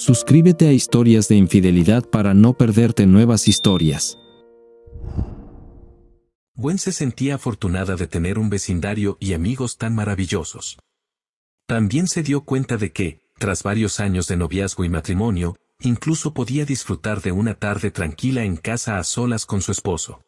Suscríbete a Historias de Infidelidad para no perderte nuevas historias. Gwen se sentía afortunada de tener un vecindario y amigos tan maravillosos. También se dio cuenta de que, tras varios años de noviazgo y matrimonio, incluso podía disfrutar de una tarde tranquila en casa a solas con su esposo.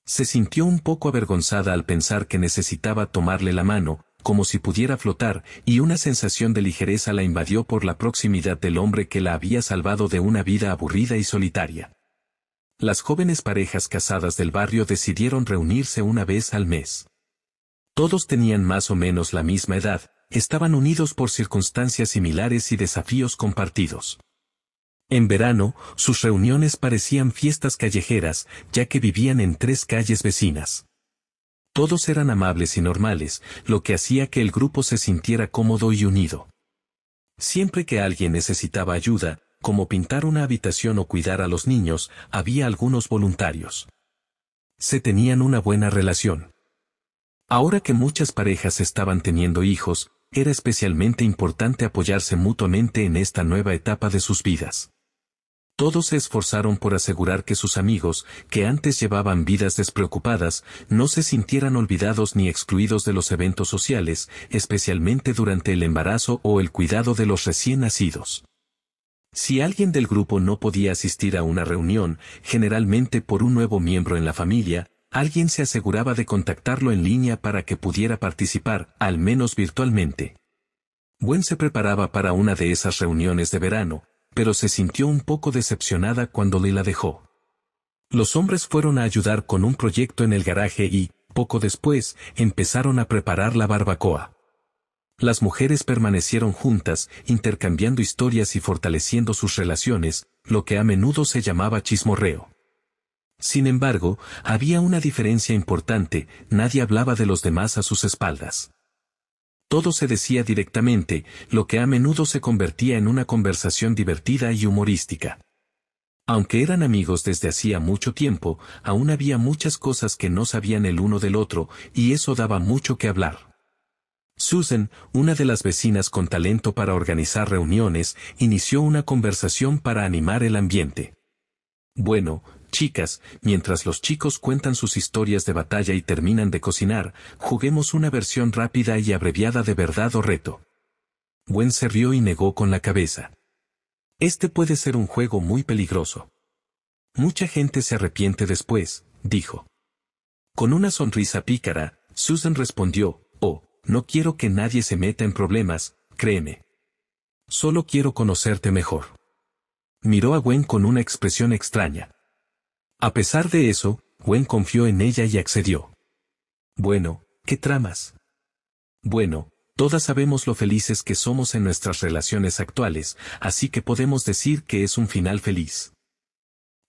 Se sintió un poco avergonzada al pensar que necesitaba tomarle la mano, como si pudiera flotar, y una sensación de ligereza la invadió por la proximidad del hombre que la había salvado de una vida aburrida y solitaria. Las jóvenes parejas casadas del barrio decidieron reunirse una vez al mes. Todos tenían más o menos la misma edad, estaban unidos por circunstancias similares y desafíos compartidos. En verano, sus reuniones parecían fiestas callejeras, ya que vivían en 3 calles vecinas. Todos eran amables y normales, lo que hacía que el grupo se sintiera cómodo y unido. Siempre que alguien necesitaba ayuda, como pintar una habitación o cuidar a los niños, había algunos voluntarios. Se tenían una buena relación. Ahora que muchas parejas estaban teniendo hijos, era especialmente importante apoyarse mutuamente en esta nueva etapa de sus vidas. Todos se esforzaron por asegurar que sus amigos, que antes llevaban vidas despreocupadas, no se sintieran olvidados ni excluidos de los eventos sociales, especialmente durante el embarazo o el cuidado de los recién nacidos. Si alguien del grupo no podía asistir a una reunión, generalmente por un nuevo miembro en la familia, alguien se aseguraba de contactarlo en línea para que pudiera participar, al menos virtualmente. Gwen se preparaba para una de esas reuniones de verano, pero se sintió un poco decepcionada cuando Lee la dejó. Los hombres fueron a ayudar con un proyecto en el garaje y, poco después, empezaron a preparar la barbacoa. Las mujeres permanecieron juntas, intercambiando historias y fortaleciendo sus relaciones, lo que a menudo se llamaba chismorreo. Sin embargo, había una diferencia importante: nadie hablaba de los demás a sus espaldas. Todo se decía directamente, lo que a menudo se convertía en una conversación divertida y humorística. Aunque eran amigos desde hacía mucho tiempo, aún había muchas cosas que no sabían el uno del otro, y eso daba mucho que hablar. Susan, una de las vecinas con talento para organizar reuniones, inició una conversación para animar el ambiente. Bueno, chicas, mientras los chicos cuentan sus historias de batalla y terminan de cocinar, juguemos una versión rápida y abreviada de verdad o reto. Gwen se rió y negó con la cabeza. Este puede ser un juego muy peligroso. Mucha gente se arrepiente después, dijo. Con una sonrisa pícara, Susan respondió: oh, no quiero que nadie se meta en problemas, créeme. Solo quiero conocerte mejor. Miró a Gwen con una expresión extraña. A pesar de eso, Gwen confió en ella y accedió. Bueno, ¿qué tramas? Bueno, todas sabemos lo felices que somos en nuestras relaciones actuales, así que podemos decir que es un final feliz.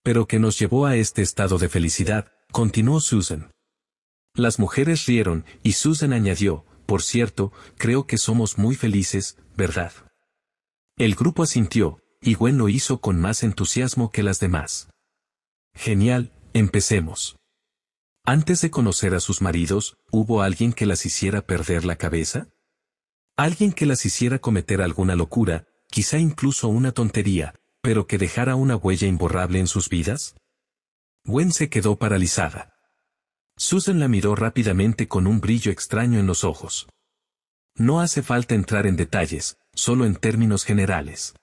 Pero ¿qué nos llevó a este estado de felicidad?, continuó Susan. Las mujeres rieron, y Susan añadió: por cierto, creo que somos muy felices, ¿verdad? El grupo asintió, y Gwen lo hizo con más entusiasmo que las demás. Genial, empecemos. Antes de conocer a sus maridos, ¿hubo alguien que las hiciera perder la cabeza? ¿Alguien que las hiciera cometer alguna locura, quizá incluso una tontería, pero que dejara una huella imborrable en sus vidas? Gwen se quedó paralizada. Susan la miró rápidamente con un brillo extraño en los ojos. No hace falta entrar en detalles, solo en términos generales.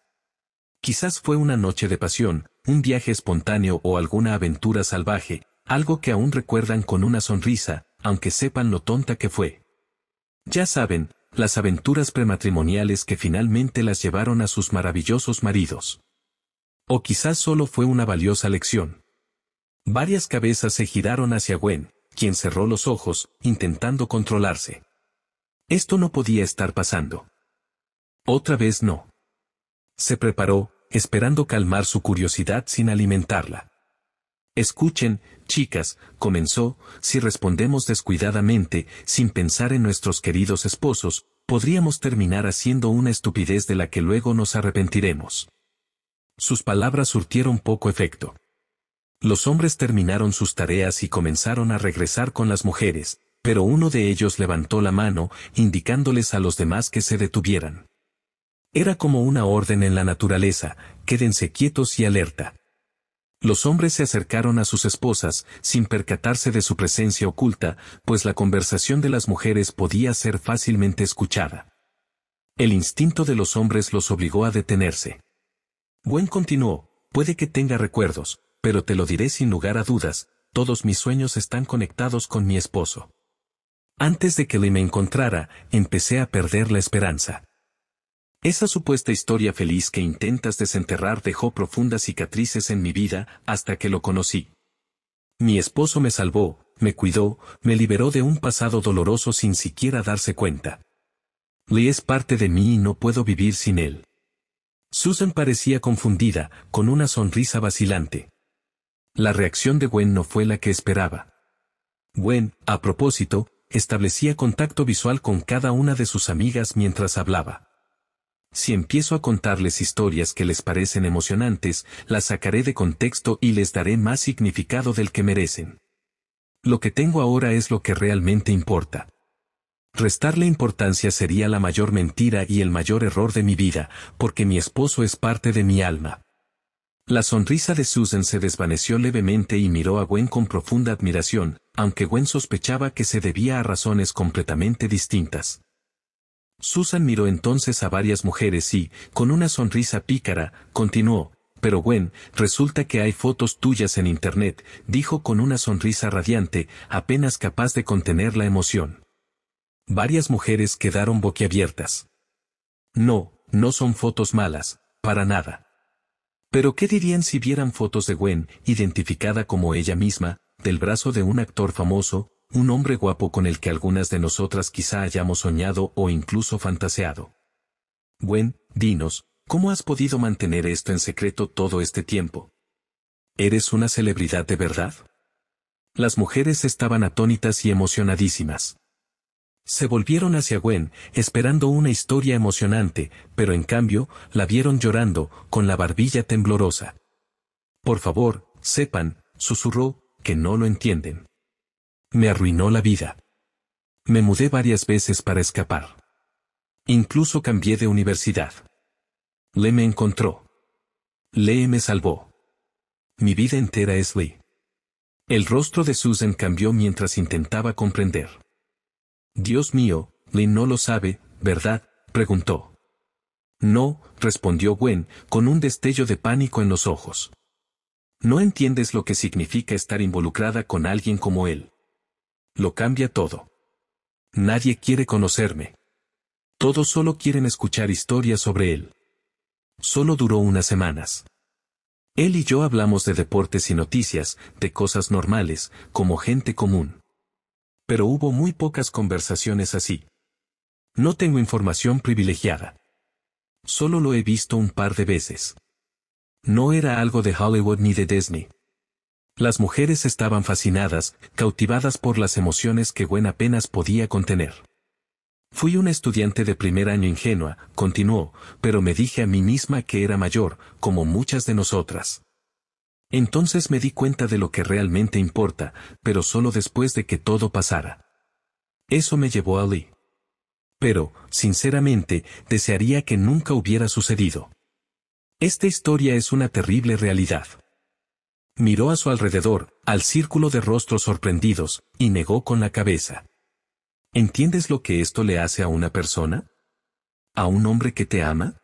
Quizás fue una noche de pasión, un viaje espontáneo o alguna aventura salvaje, algo que aún recuerdan con una sonrisa, aunque sepan lo tonta que fue. Ya saben, las aventuras prematrimoniales que finalmente las llevaron a sus maravillosos maridos. O quizás solo fue una valiosa lección. Varias cabezas se giraron hacia Gwen, quien cerró los ojos, intentando controlarse. Esto no podía estar pasando. Otra vez no. Se preparó, esperando calmar su curiosidad sin alimentarla. Escuchen, chicas, comenzó, si respondemos descuidadamente, sin pensar en nuestros queridos esposos, podríamos terminar haciendo una estupidez de la que luego nos arrepentiremos. Sus palabras surtieron poco efecto. Los hombres terminaron sus tareas y comenzaron a regresar con las mujeres, pero uno de ellos levantó la mano, indicándoles a los demás que se detuvieran. Era como una orden en la naturaleza: quédense quietos y alerta. Los hombres se acercaron a sus esposas, sin percatarse de su presencia oculta, pues la conversación de las mujeres podía ser fácilmente escuchada. El instinto de los hombres los obligó a detenerse. Gwen continuó: puede que tenga recuerdos, pero te lo diré sin lugar a dudas, todos mis sueños están conectados con mi esposo. Antes de que Lee me encontrara, empecé a perder la esperanza. Esa supuesta historia feliz que intentas desenterrar dejó profundas cicatrices en mi vida hasta que lo conocí. Mi esposo me salvó, me cuidó, me liberó de un pasado doloroso sin siquiera darse cuenta. Lee es parte de mí y no puedo vivir sin él. Susan parecía confundida, con una sonrisa vacilante. La reacción de Gwen no fue la que esperaba. Gwen, a propósito, establecía contacto visual con cada una de sus amigas mientras hablaba. Si empiezo a contarles historias que les parecen emocionantes, las sacaré de contexto y les daré más significado del que merecen. Lo que tengo ahora es lo que realmente importa. Restarle importancia sería la mayor mentira y el mayor error de mi vida, porque mi esposo es parte de mi alma. La sonrisa de Susan se desvaneció levemente y miró a Gwen con profunda admiración, aunque Gwen sospechaba que se debía a razones completamente distintas. Susan miró entonces a varias mujeres y, con una sonrisa pícara, continuó: pero Gwen, resulta que hay fotos tuyas en internet, dijo con una sonrisa radiante, apenas capaz de contener la emoción. Varias mujeres quedaron boquiabiertas. No, no son fotos malas, para nada. Pero ¿qué dirían si vieran fotos de Gwen, identificada como ella misma, del brazo de un actor famoso, un hombre guapo con el que algunas de nosotras quizá hayamos soñado o incluso fantaseado? Gwen, dinos, ¿cómo has podido mantener esto en secreto todo este tiempo? ¿Eres una celebridad de verdad? Las mujeres estaban atónitas y emocionadísimas. Se volvieron hacia Gwen, esperando una historia emocionante, pero en cambio, la vieron llorando, con la barbilla temblorosa. Por favor, sepan, susurró, que no lo entienden. Me arruinó la vida. Me mudé varias veces para escapar. Incluso cambié de universidad. Lee me encontró. Lee me salvó. Mi vida entera es Lee. El rostro de Susan cambió mientras intentaba comprender. Dios mío, Lee no lo sabe, ¿verdad?, preguntó. No, respondió Gwen, con un destello de pánico en los ojos. No entiendes lo que significa estar involucrada con alguien como él. Lo cambia todo. Nadie quiere conocerme. Todos solo quieren escuchar historias sobre él. Solo duró unas semanas. Él y yo hablamos de deportes y noticias, de cosas normales, como gente común. Pero hubo muy pocas conversaciones así. No tengo información privilegiada. Solo lo he visto un par de veces. No era algo de Hollywood ni de Disney. Las mujeres estaban fascinadas, cautivadas por las emociones que Gwen apenas podía contener. Fui una estudiante de primer año ingenua, continuó, pero me dije a mí misma que era mayor, como muchas de nosotras. Entonces me di cuenta de lo que realmente importa, pero solo después de que todo pasara. Eso me llevó a Lee. Pero, sinceramente, desearía que nunca hubiera sucedido. Esta historia es una terrible realidad. Miró a su alrededor, al círculo de rostros sorprendidos, y negó con la cabeza. ¿Entiendes lo que esto le hace a una persona? ¿A un hombre que te ama?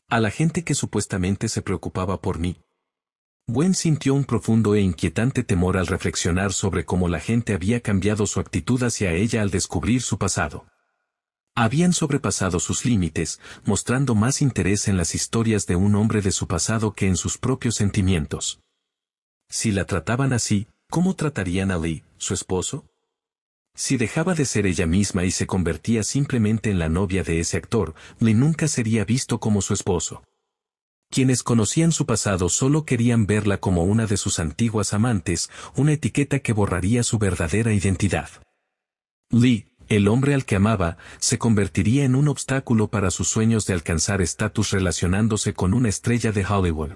¿A la gente que supuestamente se preocupaba por mí? Gwen sintió un profundo e inquietante temor al reflexionar sobre cómo la gente había cambiado su actitud hacia ella al descubrir su pasado. Habían sobrepasado sus límites, mostrando más interés en las historias de un hombre de su pasado que en sus propios sentimientos. Si la trataban así, ¿cómo tratarían a Lee, su esposo? Si dejaba de ser ella misma y se convertía simplemente en la novia de ese actor, Lee nunca sería visto como su esposo. Quienes conocían su pasado solo querían verla como una de sus antiguas amantes, una etiqueta que borraría su verdadera identidad. Lee, el hombre al que amaba, se convertiría en un obstáculo para sus sueños de alcanzar estatus relacionándose con una estrella de Hollywood.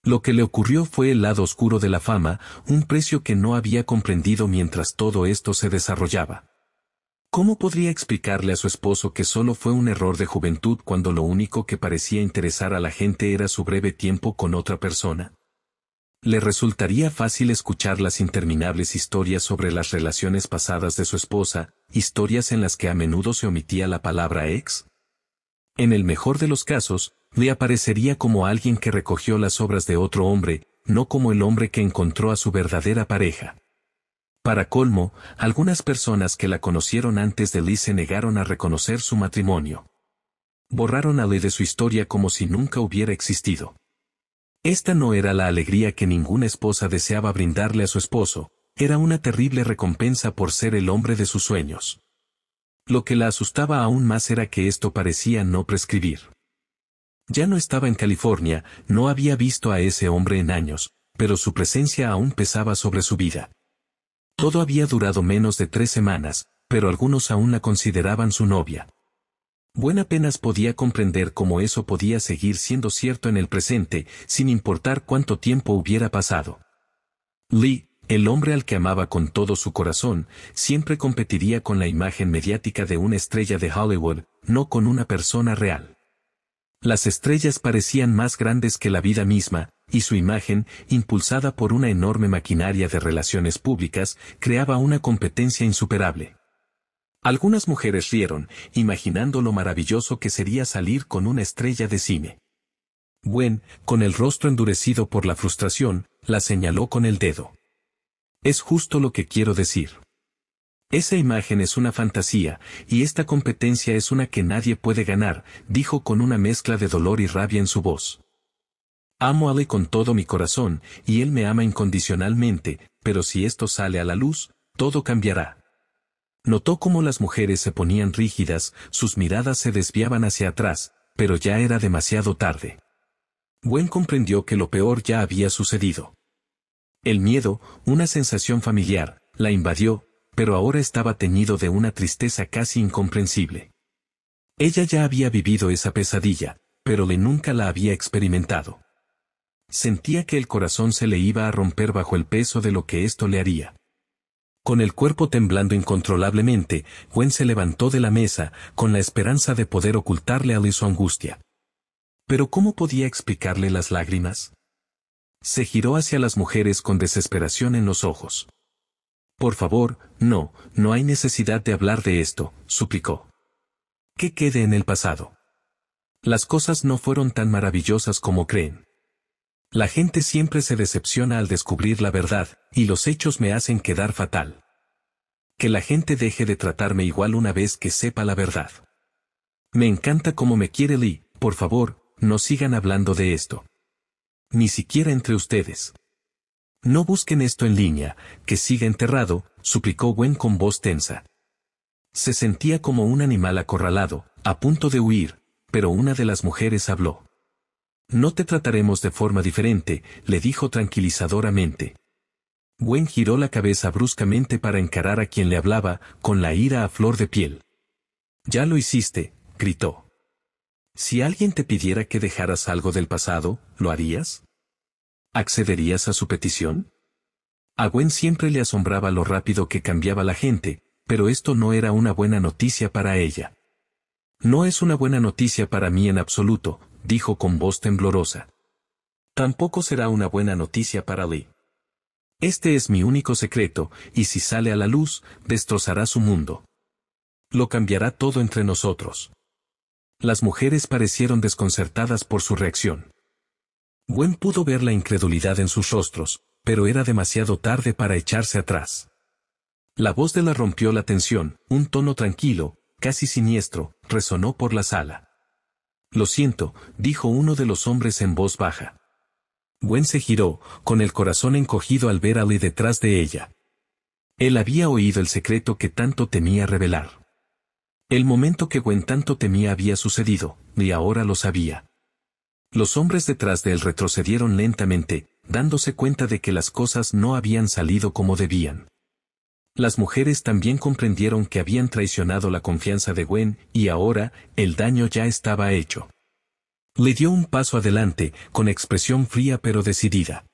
Lo que le ocurrió fue el lado oscuro de la fama, un precio que no había comprendido mientras todo esto se desarrollaba. ¿Cómo podría explicarle a su esposo que solo fue un error de juventud cuando lo único que parecía interesar a la gente era su breve tiempo con otra persona? ¿Le resultaría fácil escuchar las interminables historias sobre las relaciones pasadas de su esposa, historias en las que a menudo se omitía la palabra ex? En el mejor de los casos, le aparecería como alguien que recogió las obras de otro hombre, no como el hombre que encontró a su verdadera pareja. Para colmo, algunas personas que la conocieron antes de Lee se negaron a reconocer su matrimonio. Borraron a Lee de su historia como si nunca hubiera existido. Esta no era la alegría que ninguna esposa deseaba brindarle a su esposo, era una terrible recompensa por ser el hombre de sus sueños. Lo que la asustaba aún más era que esto parecía no prescribir. Ya no estaba en California, no había visto a ese hombre en años, pero su presencia aún pesaba sobre su vida. Todo había durado menos de 3 semanas, pero algunos aún la consideraban su novia. Gwen apenas podía comprender cómo eso podía seguir siendo cierto en el presente, sin importar cuánto tiempo hubiera pasado. Lee, el hombre al que amaba con todo su corazón, siempre competiría con la imagen mediática de una estrella de Hollywood, no con una persona real. Las estrellas parecían más grandes que la vida misma, y su imagen, impulsada por una enorme maquinaria de relaciones públicas, creaba una competencia insuperable. Algunas mujeres rieron, imaginando lo maravilloso que sería salir con una estrella de cine. Gwen, con el rostro endurecido por la frustración, la señaló con el dedo. Es justo lo que quiero decir. Esa imagen es una fantasía, y esta competencia es una que nadie puede ganar, dijo con una mezcla de dolor y rabia en su voz. Amo a Lee con todo mi corazón, y él me ama incondicionalmente, pero si esto sale a la luz, todo cambiará. Notó cómo las mujeres se ponían rígidas, sus miradas se desviaban hacia atrás, pero ya era demasiado tarde. Gwen comprendió que lo peor ya había sucedido. El miedo, una sensación familiar, la invadió, pero ahora estaba teñido de una tristeza casi incomprensible. Ella ya había vivido esa pesadilla, pero Lee nunca la había experimentado. Sentía que el corazón se le iba a romper bajo el peso de lo que esto le haría. Con el cuerpo temblando incontrolablemente, Gwen se levantó de la mesa, con la esperanza de poder ocultarle a Lee su angustia. Pero ¿cómo podía explicarle las lágrimas? Se giró hacia las mujeres con desesperación en los ojos. Por favor, no hay necesidad de hablar de esto, suplicó. Que quede en el pasado. Las cosas no fueron tan maravillosas como creen. La gente siempre se decepciona al descubrir la verdad, y los hechos me hacen quedar fatal. Que la gente deje de tratarme igual una vez que sepa la verdad. Me encanta cómo me quiere Lee, por favor, no sigan hablando de esto. Ni siquiera entre ustedes. No busquen esto en línea, que siga enterrado, suplicó Gwen con voz tensa. Se sentía como un animal acorralado, a punto de huir, pero una de las mujeres habló. No te trataremos de forma diferente, le dijo tranquilizadoramente. Gwen giró la cabeza bruscamente para encarar a quien le hablaba, con la ira a flor de piel. Ya lo hiciste, gritó. Si alguien te pidiera que dejaras algo del pasado, ¿lo harías? ¿Accederías a su petición? A Gwen siempre le asombraba lo rápido que cambiaba la gente, pero esto no era una buena noticia para ella. No es una buena noticia para mí en absoluto, dijo con voz temblorosa. Tampoco será una buena noticia para Lee. Este es mi único secreto, y si sale a la luz, destrozará su mundo. Lo cambiará todo entre nosotros. Las mujeres parecieron desconcertadas por su reacción. Gwen pudo ver la incredulidad en sus rostros, pero era demasiado tarde para echarse atrás. La voz de la rompió la tensión, un tono tranquilo, casi siniestro, resonó por la sala. Lo siento, dijo uno de los hombres en voz baja. Gwen se giró, con el corazón encogido al ver a Lee detrás de ella. Él había oído el secreto que tanto temía revelar. El momento que Gwen tanto temía había sucedido, y ahora lo sabía. Los hombres detrás de él retrocedieron lentamente, dándose cuenta de que las cosas no habían salido como debían. Las mujeres también comprendieron que habían traicionado la confianza de Gwen, y ahora, el daño ya estaba hecho. Le dio un paso adelante, con expresión fría pero decidida.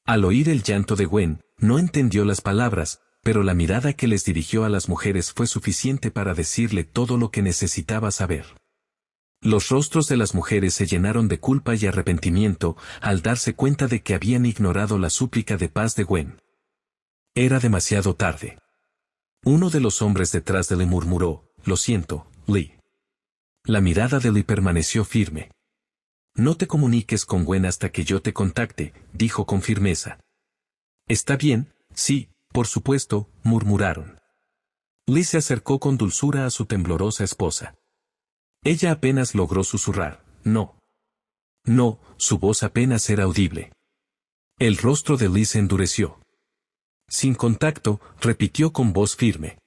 Al oír el llanto de Gwen, no entendió las palabras, pero la mirada que les dirigió a las mujeres fue suficiente para decirle todo lo que necesitaba saber. Los rostros de las mujeres se llenaron de culpa y arrepentimiento al darse cuenta de que habían ignorado la súplica de paz de Gwen. Era demasiado tarde. Uno de los hombres detrás de Lee murmuró, «Lo siento, Lee». La mirada de Lee permaneció firme. «No te comuniques con Gwen hasta que yo te contacte», dijo con firmeza. «Está bien, sí, por supuesto», murmuraron. Lee se acercó con dulzura a su temblorosa esposa. Ella apenas logró susurrar, «No». No, su voz apenas era audible. El rostro de Lee se endureció. «Sin contacto», repitió con voz firme.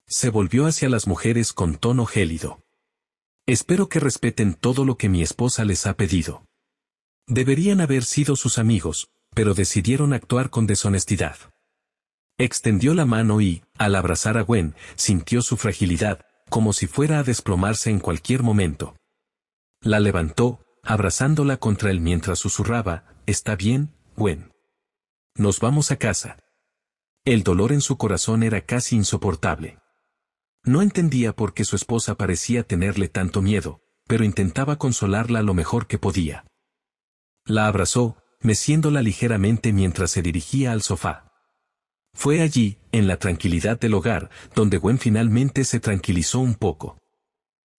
Se volvió hacia las mujeres con tono gélido. «Espero que respeten todo lo que mi esposa les ha pedido. Deberían haber sido sus amigos, pero decidieron actuar con deshonestidad». Extendió la mano y, al abrazar a Gwen, sintió su fragilidad, como si fuera a desplomarse en cualquier momento. La levantó, abrazándola contra él mientras susurraba, «Está bien, Gwen. Nos vamos a casa». El dolor en su corazón era casi insoportable. No entendía por qué su esposa parecía tenerle tanto miedo, pero intentaba consolarla lo mejor que podía. La abrazó, meciéndola ligeramente mientras se dirigía al sofá. Fue allí, en la tranquilidad del hogar, donde Gwen finalmente se tranquilizó un poco.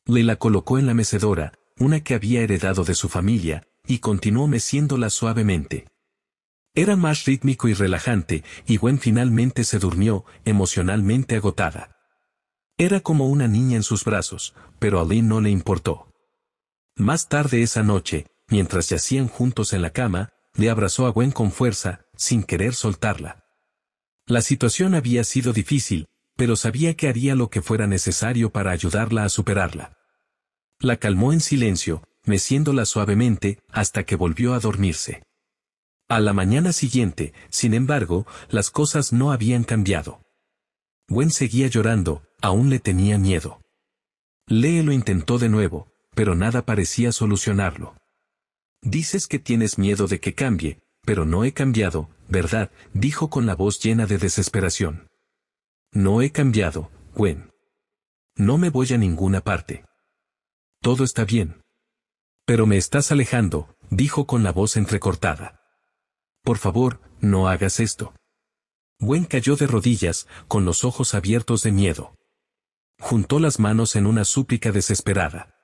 Le la colocó en la mecedora, una que había heredado de su familia, y continuó meciéndola suavemente. Era más rítmico y relajante, y Gwen finalmente se durmió, emocionalmente agotada. Era como una niña en sus brazos, pero a Lee no le importó. Más tarde esa noche, mientras yacían juntos en la cama, le abrazó a Gwen con fuerza, sin querer soltarla. La situación había sido difícil, pero sabía que haría lo que fuera necesario para ayudarla a superarla. La calmó en silencio, meciéndola suavemente, hasta que volvió a dormirse. A la mañana siguiente, sin embargo, las cosas no habían cambiado. Gwen seguía llorando, aún le tenía miedo. Lee lo intentó de nuevo, pero nada parecía solucionarlo. «Dices que tienes miedo de que cambie, pero no he cambiado, ¿verdad?», dijo con la voz llena de desesperación. «No he cambiado, Gwen. No me voy a ninguna parte. Todo está bien». «Pero me estás alejando», dijo con la voz entrecortada. «Por favor, no hagas esto». Gwen cayó de rodillas, con los ojos abiertos de miedo. Juntó las manos en una súplica desesperada.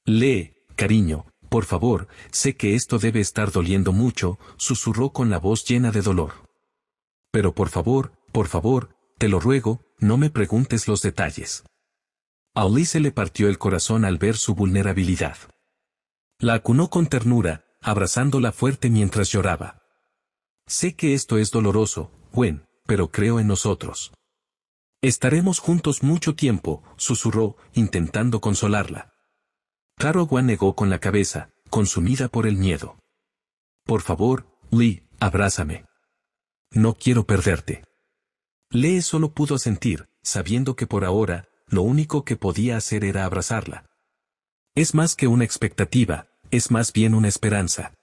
«Lee, cariño, por favor, sé que esto debe estar doliendo mucho», susurró con la voz llena de dolor. «Pero por favor, te lo ruego, no me preguntes los detalles». A Lee se le partió el corazón al ver su vulnerabilidad. La acunó con ternura, abrazándola fuerte mientras lloraba. «Sé que esto es doloroso, Gwen, pero creo en nosotros. Estaremos juntos mucho tiempo», susurró, intentando consolarla. Claro, Gwen negó con la cabeza, consumida por el miedo. «Por favor, Lee, abrázame. No quiero perderte». Lee solo pudo sentir, sabiendo que por ahora, lo único que podía hacer era abrazarla. «Es más que una expectativa, es más bien una esperanza».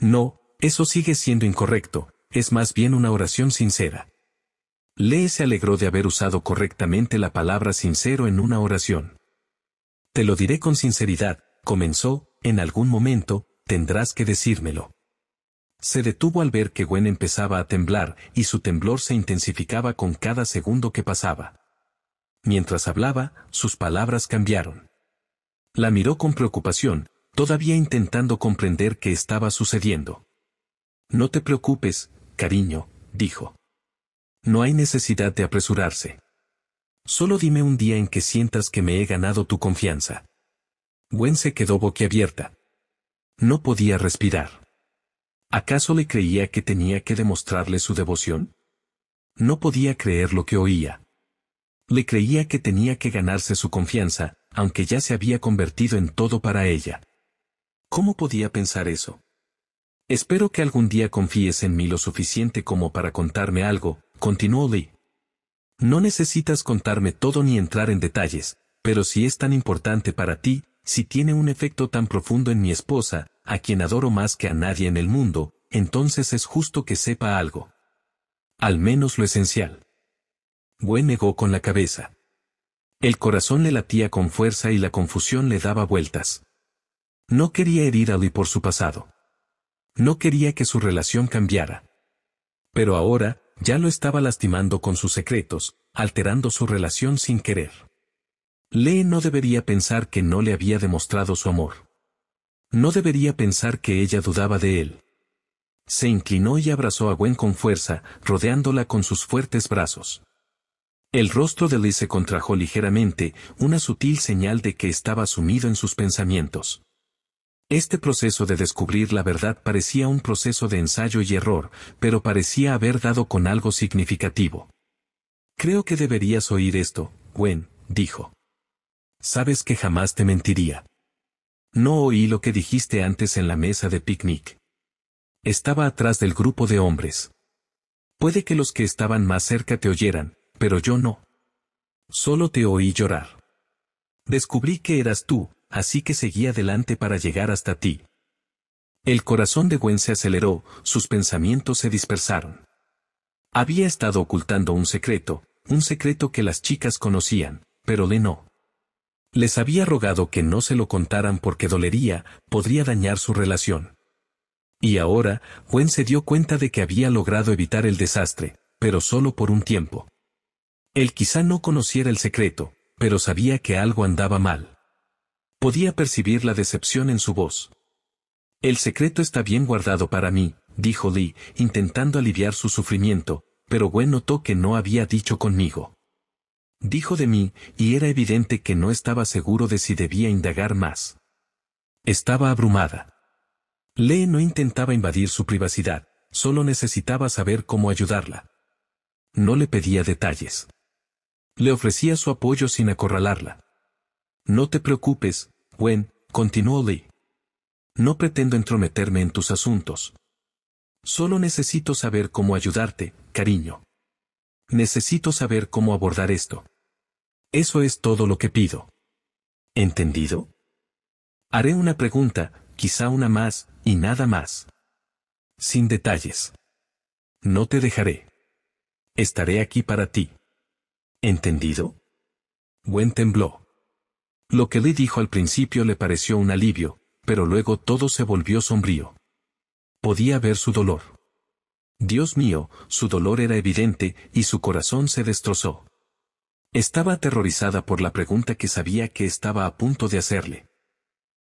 «No, eso sigue siendo incorrecto, es más bien una oración sincera». Lee se alegró de haber usado correctamente la palabra sincero en una oración. «Te lo diré con sinceridad», comenzó, «en algún momento, tendrás que decírmelo». Se detuvo al ver que Gwen empezaba a temblar, y su temblor se intensificaba con cada segundo que pasaba. Mientras hablaba, sus palabras cambiaron. La miró con preocupación, todavía intentando comprender qué estaba sucediendo. «No te preocupes, cariño», dijo. «No hay necesidad de apresurarse. Solo dime un día en que sientas que me he ganado tu confianza». Gwen se quedó boquiabierta. No podía respirar. ¿Acaso le creía que tenía que demostrarle su devoción? No podía creer lo que oía. Le creía que tenía que ganarse su confianza, aunque ya se había convertido en todo para ella. ¿Cómo podía pensar eso? «Espero que algún día confíes en mí lo suficiente como para contarme algo», continuó Lee. «No necesitas contarme todo ni entrar en detalles, pero si es tan importante para ti, si tiene un efecto tan profundo en mi esposa, a quien adoro más que a nadie en el mundo, entonces es justo que sepa algo». Al menos lo esencial. Gwen negó con la cabeza. El corazón le latía con fuerza y la confusión le daba vueltas. No quería herir a Lee por su pasado. No quería que su relación cambiara. Pero ahora, ya lo estaba lastimando con sus secretos, alterando su relación sin querer. Lee no debería pensar que no le había demostrado su amor. No debería pensar que ella dudaba de él. Se inclinó y abrazó a Gwen con fuerza, rodeándola con sus fuertes brazos. El rostro de Lee se contrajo ligeramente, una sutil señal de que estaba sumido en sus pensamientos. Este proceso de descubrir la verdad parecía un proceso de ensayo y error, pero parecía haber dado con algo significativo. Creo que deberías oír esto, Gwen, dijo. Sabes que jamás te mentiría. No oí lo que dijiste antes en la mesa de picnic. Estaba atrás del grupo de hombres. Puede que los que estaban más cerca te oyeran, pero yo no. Solo te oí llorar. Descubrí que eras tú, así que seguí adelante para llegar hasta ti. El corazón de Gwen se aceleró, sus pensamientos se dispersaron. Había estado ocultando un secreto que las chicas conocían, pero Lee no. Les había rogado que no se lo contaran porque podría dañar su relación. Y ahora, Gwen se dio cuenta de que había logrado evitar el desastre, pero solo por un tiempo. Él quizá no conociera el secreto, pero sabía que algo andaba mal. Podía percibir la decepción en su voz. El secreto está bien guardado para mí, dijo Lee, intentando aliviar su sufrimiento, pero Gwen notó que no había dicho conmigo. Dijo de mí, y era evidente que no estaba seguro de si debía indagar más. Estaba abrumada. Lee no intentaba invadir su privacidad, solo necesitaba saber cómo ayudarla. No le pedía detalles. Le ofrecía su apoyo sin acorralarla. No te preocupes, Gwen, continuó Lee. No pretendo entrometerme en tus asuntos. Solo necesito saber cómo ayudarte, cariño. Necesito saber cómo abordar esto. Eso es todo lo que pido. ¿Entendido? Haré una pregunta, quizá una más, y nada más. Sin detalles. No te dejaré. Estaré aquí para ti. ¿Entendido? Gwen tembló. Lo que Lee dijo al principio le pareció un alivio, pero luego todo se volvió sombrío. Podía ver su dolor. Dios mío, su dolor era evidente y su corazón se destrozó. Estaba aterrorizada por la pregunta que sabía que estaba a punto de hacerle.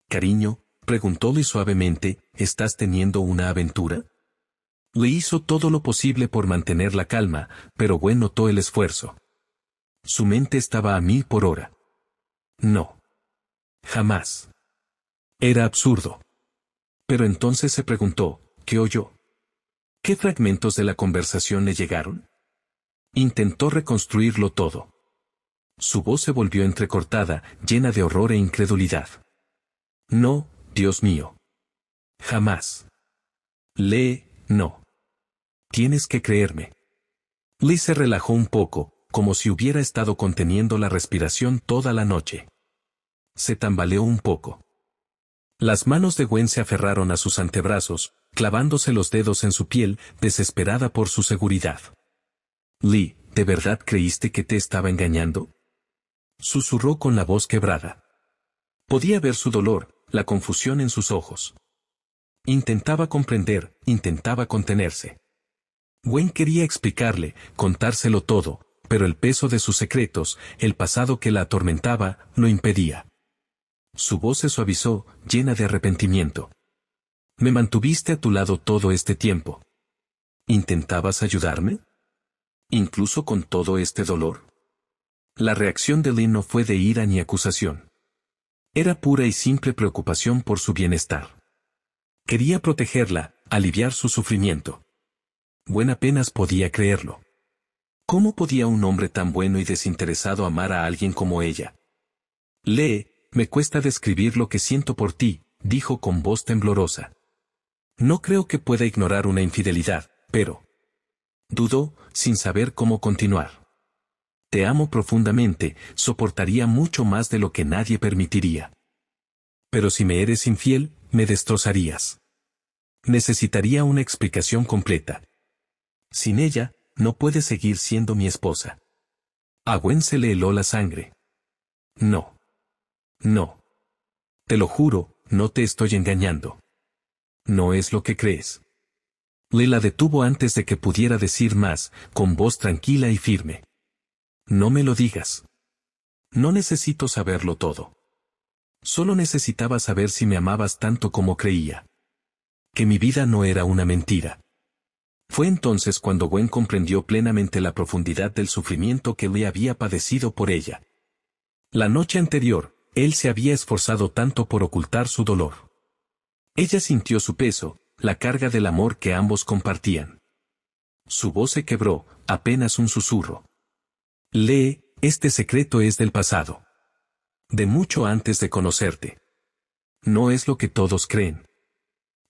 Cariño, preguntóle suavemente, ¿estás teniendo una aventura? Le hizo todo lo posible por mantener la calma, pero Gwen notó el esfuerzo. Su mente estaba a 1000 por hora. No. Jamás. Era absurdo. Pero entonces se preguntó, ¿qué oyó? ¿Qué fragmentos de la conversación le llegaron? Intentó reconstruirlo todo. Su voz se volvió entrecortada, llena de horror e incredulidad. No, Dios mío. Jamás. Lee, no. Tienes que creerme. Lee se relajó un poco, como si hubiera estado conteniendo la respiración toda la noche. Se tambaleó un poco. Las manos de Gwen se aferraron a sus antebrazos, clavándose los dedos en su piel, desesperada por su seguridad. Lee, ¿de verdad creíste que te estaba engañando? Susurró con la voz quebrada. Podía ver su dolor, la confusión en sus ojos. Intentaba comprender, intentaba contenerse. Gwen quería explicarle, contárselo todo, pero el peso de sus secretos, el pasado que la atormentaba, lo impedía. Su voz se suavizó, llena de arrepentimiento. Me mantuviste a tu lado todo este tiempo. ¿Intentabas ayudarme? ¿Incluso con todo este dolor? La reacción de Lynn no fue de ira ni acusación. Era pura y simple preocupación por su bienestar. Quería protegerla, aliviar su sufrimiento. Gwen apenas podía creerlo. ¿Cómo podía un hombre tan bueno y desinteresado amar a alguien como ella? Lee, me cuesta describir lo que siento por ti, dijo con voz temblorosa. No creo que pueda ignorar una infidelidad, pero... Dudó, sin saber cómo continuar. Te amo profundamente, soportaría mucho más de lo que nadie permitiría. Pero si me eres infiel, me destrozarías. Necesitaría una explicación completa. Sin ella, No puedes seguir siendo mi esposa. A Gwen se le heló la sangre. No. No. Te lo juro, no te estoy engañando. No es lo que crees. Lee la detuvo antes de que pudiera decir más, con voz tranquila y firme. No me lo digas. No necesito saberlo todo. Solo necesitaba saber si me amabas tanto como creía. Que mi vida no era una mentira. Fue entonces cuando Gwen comprendió plenamente la profundidad del sufrimiento que Lee había padecido por ella. La noche anterior, él se había esforzado tanto por ocultar su dolor. Ella sintió su peso, la carga del amor que ambos compartían. Su voz se quebró, apenas un susurro. Lee, este secreto es del pasado. De mucho antes de conocerte. No es lo que todos creen.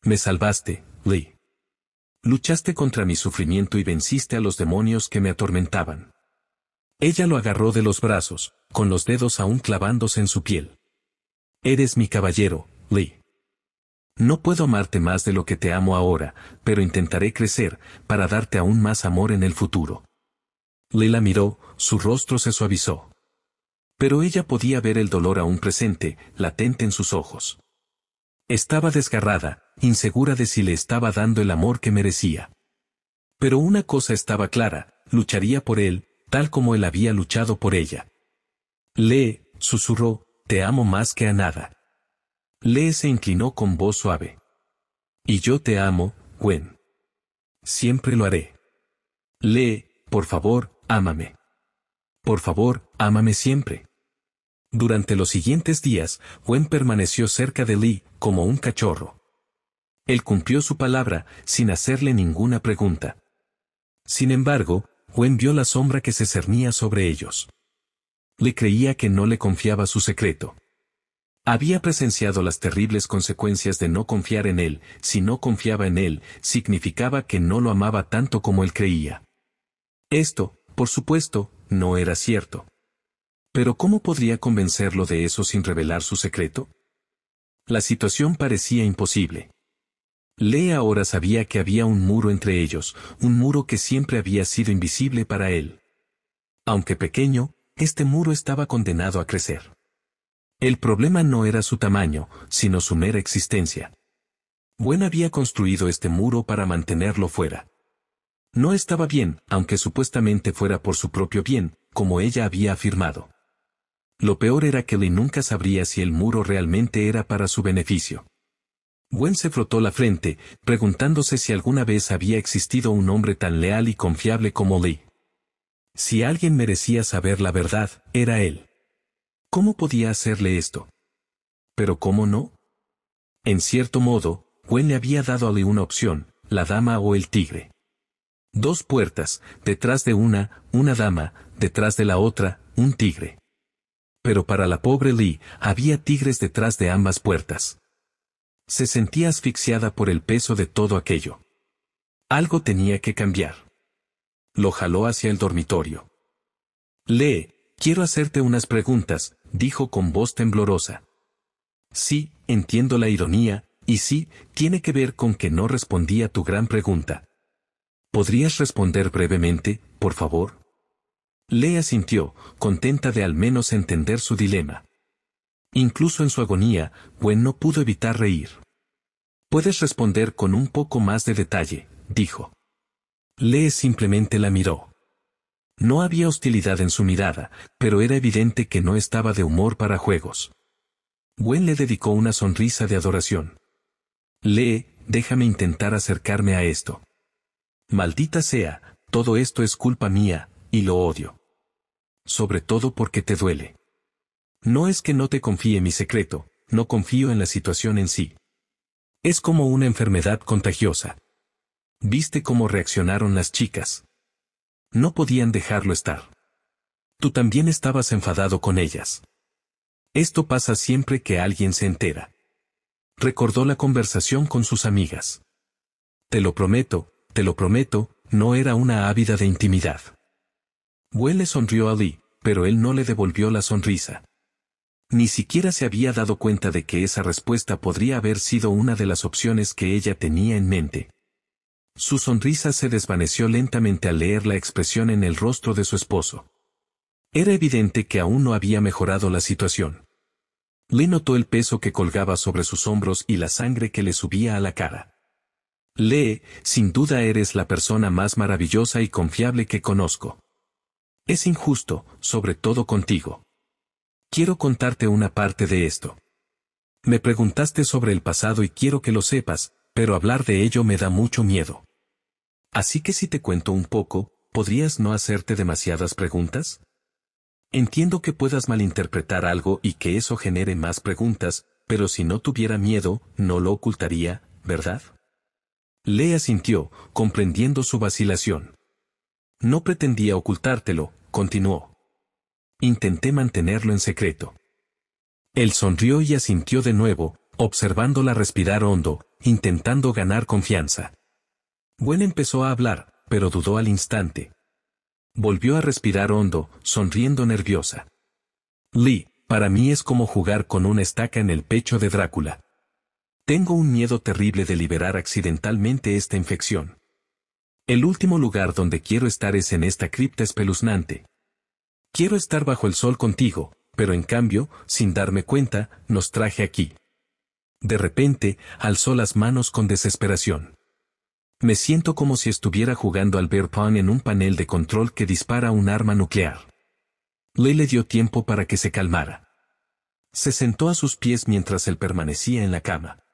Me salvaste, Lee. Luchaste contra mi sufrimiento y venciste a los demonios que me atormentaban. Ella lo agarró de los brazos, con los dedos aún clavándose en su piel. Eres mi caballero, Lee. No puedo amarte más de lo que te amo ahora, pero intentaré crecer, para darte aún más amor en el futuro. Lee la miró, su rostro se suavizó. Pero ella podía ver el dolor aún presente, latente en sus ojos. Estaba desgarrada, insegura de si le estaba dando el amor que merecía. Pero una cosa estaba clara, lucharía por él, tal como él había luchado por ella. Lee, susurró, te amo más que a nada. Lee se inclinó con voz suave. Y yo te amo, Gwen. Siempre lo haré. Lee, por favor, ámame. Por favor, ámame siempre. Durante los siguientes días, Gwen permaneció cerca de Lee, como un cachorro. Él cumplió su palabra, sin hacerle ninguna pregunta. Sin embargo, Gwen vio la sombra que se cernía sobre ellos. Lee creía que no le confiaba su secreto. Había presenciado las terribles consecuencias de no confiar en él. Si no confiaba en él, significaba que no lo amaba tanto como él creía. Esto, por supuesto, no era cierto. Pero ¿cómo podría convencerlo de eso sin revelar su secreto? La situación parecía imposible. Lee ahora sabía que había un muro entre ellos, un muro que siempre había sido invisible para él. Aunque pequeño, este muro estaba condenado a crecer. El problema no era su tamaño, sino su mera existencia. Gwen había construido este muro para mantenerlo fuera. No estaba bien, aunque supuestamente fuera por su propio bien, como ella había afirmado. Lo peor era que Lee nunca sabría si el muro realmente era para su beneficio. Gwen se frotó la frente, preguntándose si alguna vez había existido un hombre tan leal y confiable como Lee. Si alguien merecía saber la verdad, era él. ¿Cómo podía hacerle esto? ¿Pero cómo no? En cierto modo, Gwen le había dado a Lee una opción, la dama o el tigre. Dos puertas, detrás de una dama, detrás de la otra, un tigre. Pero para la pobre Lee, había tigres detrás de ambas puertas. Se sentía asfixiada por el peso de todo aquello. Algo tenía que cambiar. Lo jaló hacia el dormitorio. Lee, quiero hacerte unas preguntas, dijo con voz temblorosa. Sí, entiendo la ironía, y sí, tiene que ver con que no respondí a tu gran pregunta. ¿Podrías responder brevemente, por favor? Lee asintió, contenta de al menos entender su dilema. Incluso en su agonía, Gwen no pudo evitar reír. Puedes responder con un poco más de detalle, dijo. Lee simplemente la miró. No había hostilidad en su mirada, pero era evidente que no estaba de humor para juegos. Gwen le dedicó una sonrisa de adoración. Lee, déjame intentar acercarme a esto. Maldita sea, todo esto es culpa mía, y lo odio. Sobre todo porque te duele. No es que no te confíe mi secreto, no confío en la situación en sí. Es como una enfermedad contagiosa. ¿Viste cómo reaccionaron las chicas? No podían dejarlo estar. Tú también estabas enfadado con ellas. Esto pasa siempre que alguien se entera. Recordó la conversación con sus amigas. Te lo prometo, no era una ávida de intimidad. Gwen le sonrió a Lee, pero él no le devolvió la sonrisa. Ni siquiera se había dado cuenta de que esa respuesta podría haber sido una de las opciones que ella tenía en mente. Su sonrisa se desvaneció lentamente al leer la expresión en el rostro de su esposo. Era evidente que aún no había mejorado la situación. Lee notó el peso que colgaba sobre sus hombros y la sangre que le subía a la cara. Lee, sin duda eres la persona más maravillosa y confiable que conozco. Es injusto, sobre todo contigo. Quiero contarte una parte de esto. Me preguntaste sobre el pasado y quiero que lo sepas, pero hablar de ello me da mucho miedo. Así que si te cuento un poco, ¿podrías no hacerte demasiadas preguntas? Entiendo que puedas malinterpretar algo y que eso genere más preguntas, pero si no tuviera miedo, no lo ocultaría, ¿verdad? Lee asintió, comprendiendo su vacilación. No pretendía ocultártelo, continuó. Intenté mantenerlo en secreto. Él sonrió y asintió de nuevo, observándola respirar hondo, intentando ganar confianza. Gwen empezó a hablar, pero dudó al instante. Volvió a respirar hondo, sonriendo nerviosa. Lee, para mí es como jugar con una estaca en el pecho de Drácula. Tengo un miedo terrible de liberar accidentalmente esta infección. El último lugar donde quiero estar es en esta cripta espeluznante. Quiero estar bajo el sol contigo, pero en cambio, sin darme cuenta, nos traje aquí. De repente, alzó las manos con desesperación. Me siento como si estuviera jugando al beer pong en un panel de control que dispara un arma nuclear. Lee le dio tiempo para que se calmara. Se sentó a sus pies mientras él permanecía en la cama.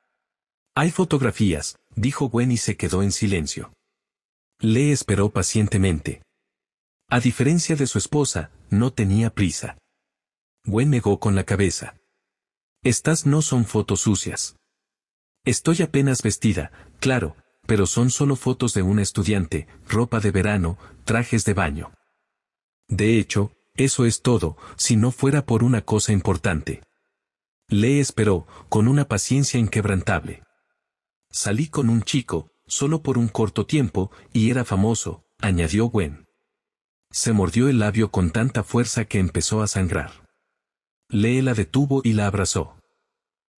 Hay fotografías, dijo Gwen y se quedó en silencio. Lee esperó pacientemente. A diferencia de su esposa, no tenía prisa. Gwen negó con la cabeza. Estas no son fotos sucias. Estoy apenas vestida, claro, pero son solo fotos de una estudiante, ropa de verano, trajes de baño. De hecho, eso es todo, si no fuera por una cosa importante. Lee esperó, con una paciencia inquebrantable. Salí con un chico, solo por un corto tiempo, y era famoso, añadió Gwen. Se mordió el labio con tanta fuerza que empezó a sangrar. Lee la detuvo y la abrazó.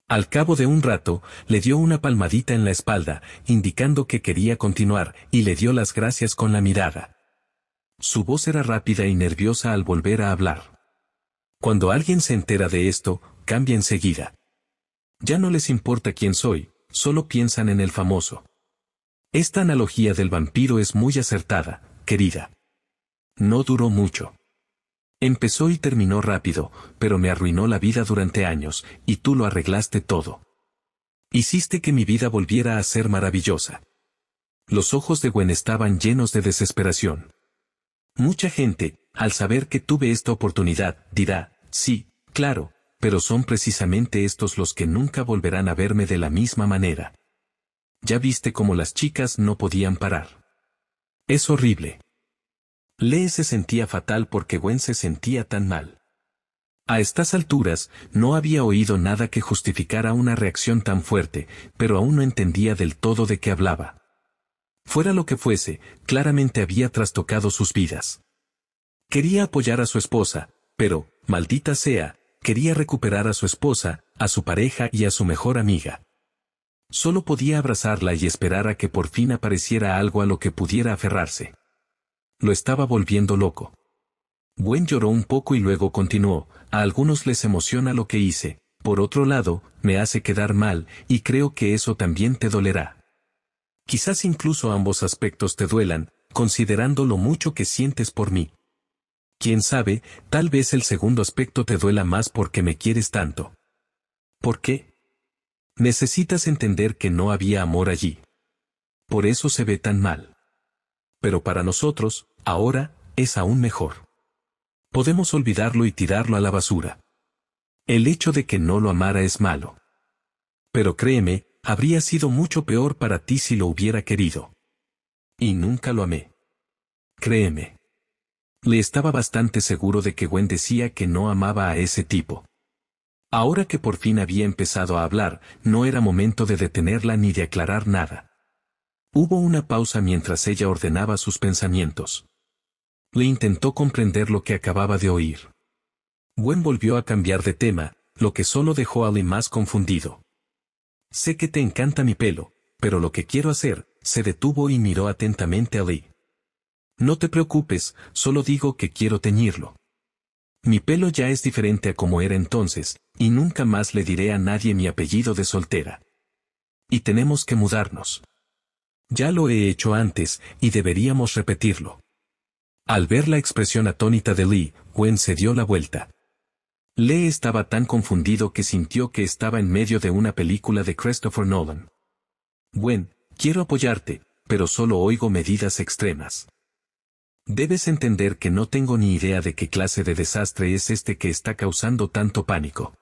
Al cabo de un rato, le dio una palmadita en la espalda, indicando que quería continuar, y le dio las gracias con la mirada. Su voz era rápida y nerviosa al volver a hablar. Cuando alguien se entera de esto, cambia enseguida. Ya no les importa quién soy, solo piensan en el famoso. Esta analogía del vampiro es muy acertada, querida. No duró mucho. Empezó y terminó rápido, pero me arruinó la vida durante años, y tú lo arreglaste todo. Hiciste que mi vida volviera a ser maravillosa. Los ojos de Gwen estaban llenos de desesperación. Mucha gente, al saber que tuve esta oportunidad, dirá, sí, claro, pero son precisamente estos los que nunca volverán a verme de la misma manera. Ya viste cómo las chicas no podían parar. Es horrible. Lee se sentía fatal porque Gwen se sentía tan mal. A estas alturas, no había oído nada que justificara una reacción tan fuerte, pero aún no entendía del todo de qué hablaba. Fuera lo que fuese, claramente había trastocado sus vidas. Quería apoyar a su esposa, pero, maldita sea, quería recuperar a su esposa, a su pareja y a su mejor amiga. Solo podía abrazarla y esperar a que por fin apareciera algo a lo que pudiera aferrarse. Lo estaba volviendo loco. Gwen lloró un poco y luego continuó, a algunos les emociona lo que hice, por otro lado, me hace quedar mal, y creo que eso también te dolerá. Quizás incluso ambos aspectos te duelan, considerando lo mucho que sientes por mí. Quién sabe, tal vez el segundo aspecto te duela más porque me quieres tanto. ¿Por qué? Necesitas entender que no había amor allí. Por eso se ve tan mal. Pero para nosotros, ahora, es aún mejor. Podemos olvidarlo y tirarlo a la basura. El hecho de que no lo amara es malo. Pero créeme, habría sido mucho peor para ti si lo hubiera querido. Y nunca lo amé. Créeme. Le estaba bastante seguro de que Gwen decía que no amaba a ese tipo. Ahora que por fin había empezado a hablar, no era momento de detenerla ni de aclarar nada. Hubo una pausa mientras ella ordenaba sus pensamientos. Le intentó comprender lo que acababa de oír. Gwen volvió a cambiar de tema, lo que solo dejó a Lee más confundido. Sé que te encanta mi pelo, pero lo que quiero hacer, se detuvo y miró atentamente a Lee. No te preocupes, solo digo que quiero teñirlo. Mi pelo ya es diferente a como era entonces, y nunca más le diré a nadie mi apellido de soltera. Y tenemos que mudarnos. Ya lo he hecho antes, y deberíamos repetirlo. Al ver la expresión atónita de Lee, Gwen se dio la vuelta. Lee estaba tan confundido que sintió que estaba en medio de una película de Christopher Nolan. Gwen, quiero apoyarte, pero solo oigo medidas extremas. Debes entender que no tengo ni idea de qué clase de desastre es este que está causando tanto pánico.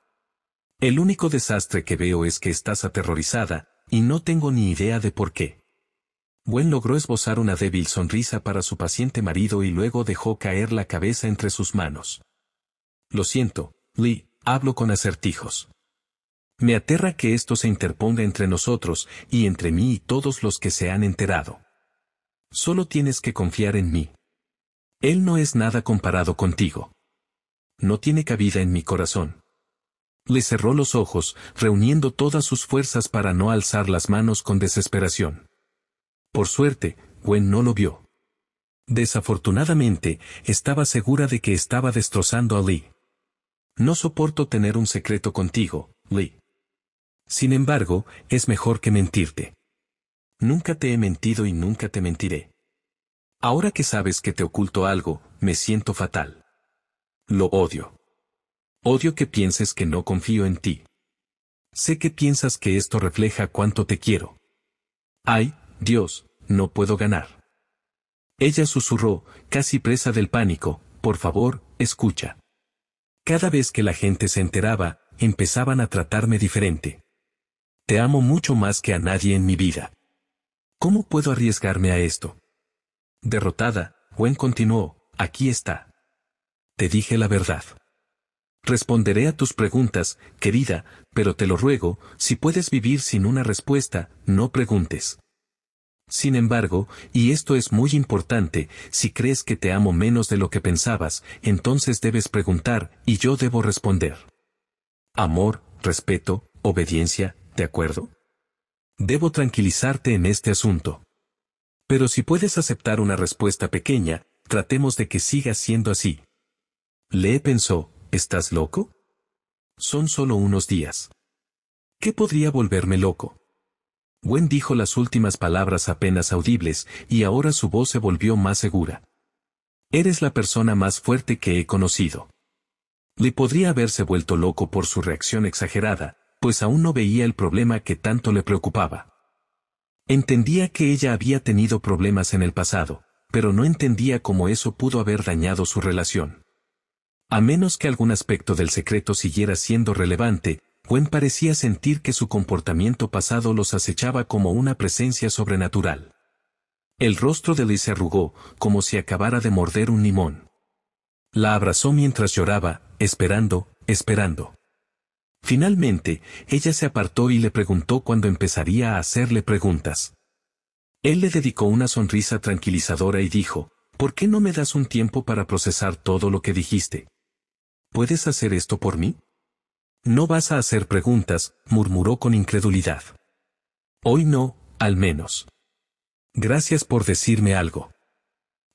El único desastre que veo es que estás aterrorizada, y no tengo ni idea de por qué. Gwen logró esbozar una débil sonrisa para su paciente marido y luego dejó caer la cabeza entre sus manos. Lo siento, Lee, hablo con acertijos. Me aterra que esto se interponga entre nosotros, y entre mí y todos los que se han enterado. Solo tienes que confiar en mí. Él no es nada comparado contigo. No tiene cabida en mi corazón. Le cerró los ojos, reuniendo todas sus fuerzas para no alzar las manos con desesperación. Por suerte, Gwen no lo vio. Desafortunadamente, estaba segura de que estaba destrozando a Lee. No soporto tener un secreto contigo, Lee. Sin embargo, es mejor que mentirte. Nunca te he mentido y nunca te mentiré. Ahora que sabes que te oculto algo, me siento fatal. Lo odio. Odio que pienses que no confío en ti. Sé que piensas que esto refleja cuánto te quiero. Ay, Dios, no puedo ganar. Ella susurró, casi presa del pánico, por favor, escucha. Cada vez que la gente se enteraba, empezaban a tratarme diferente. Te amo mucho más que a nadie en mi vida. ¿Cómo puedo arriesgarme a esto? Derrotada, Gwen continuó, aquí está. Te dije la verdad. Responderé a tus preguntas, querida, pero te lo ruego, si puedes vivir sin una respuesta, no preguntes. Sin embargo, y esto es muy importante, si crees que te amo menos de lo que pensabas, entonces debes preguntar, y yo debo responder. Amor, respeto, obediencia, ¿de acuerdo? Debo tranquilizarte en este asunto. Pero si puedes aceptar una respuesta pequeña, tratemos de que siga siendo así. Lee pensó, ¿estás loco? Son solo unos días. ¿Qué podría volverme loco? Gwen dijo las últimas palabras apenas audibles, y ahora su voz se volvió más segura. Eres la persona más fuerte que he conocido. Le podría haberse vuelto loco por su reacción exagerada, pues aún no veía el problema que tanto le preocupaba. Entendía que ella había tenido problemas en el pasado, pero no entendía cómo eso pudo haber dañado su relación. A menos que algún aspecto del secreto siguiera siendo relevante, Gwen parecía sentir que su comportamiento pasado los acechaba como una presencia sobrenatural. El rostro de Lee se arrugó, como si acabara de morder un limón. La abrazó mientras lloraba, esperando. Finalmente, ella se apartó y le preguntó cuándo empezaría a hacerle preguntas. Él le dedicó una sonrisa tranquilizadora y dijo, ¿por qué no me das un tiempo para procesar todo lo que dijiste? ¿Puedes hacer esto por mí? No vas a hacer preguntas, murmuró con incredulidad. Hoy no, al menos. Gracias por decirme algo.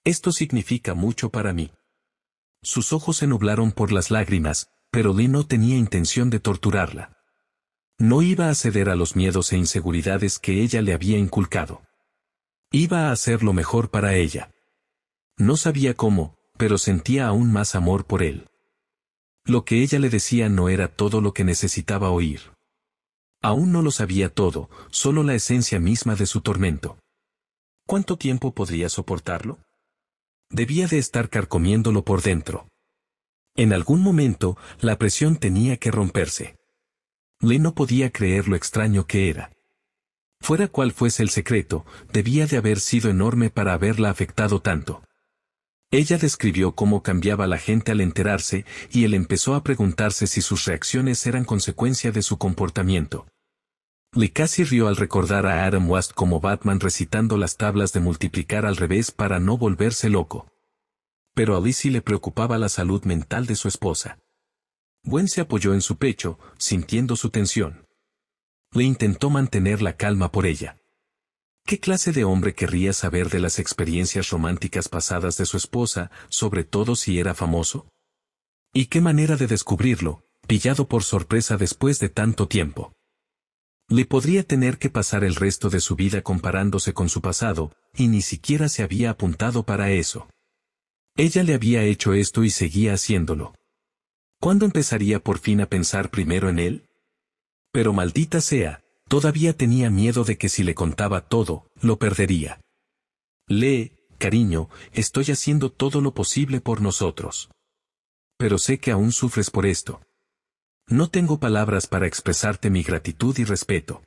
Esto significa mucho para mí. Sus ojos se nublaron por las lágrimas, pero Lee no tenía intención de torturarla. No iba a ceder a los miedos e inseguridades que ella le había inculcado. Iba a hacer lo mejor para ella. No sabía cómo, pero sentía aún más amor por él. Lo que ella le decía no era todo lo que necesitaba oír. Aún no lo sabía todo, solo la esencia misma de su tormento. ¿Cuánto tiempo podría soportarlo? Debía de estar carcomiéndolo por dentro. En algún momento, la presión tenía que romperse. Lee no podía creer lo extraño que era. Fuera cual fuese el secreto, debía de haber sido enorme para haberla afectado tanto. Ella describió cómo cambiaba la gente al enterarse, y él empezó a preguntarse si sus reacciones eran consecuencia de su comportamiento. Lee casi rió al recordar a Adam West como Batman recitando las tablas de multiplicar al revés para no volverse loco. Pero a Lee sí le preocupaba la salud mental de su esposa. Gwen se apoyó en su pecho, sintiendo su tensión. Lee intentó mantener la calma por ella. ¿Qué clase de hombre querría saber de las experiencias románticas pasadas de su esposa, sobre todo si era famoso? ¿Y qué manera de descubrirlo, pillado por sorpresa después de tanto tiempo? Le podría tener que pasar el resto de su vida comparándose con su pasado, y ni siquiera se había apuntado para eso. Ella le había hecho esto y seguía haciéndolo. ¿Cuándo empezaría por fin a pensar primero en él? Pero maldita sea, todavía tenía miedo de que si le contaba todo, lo perdería. Lee, cariño, estoy haciendo todo lo posible por nosotros. Pero sé que aún sufres por esto. No tengo palabras para expresarte mi gratitud y respeto.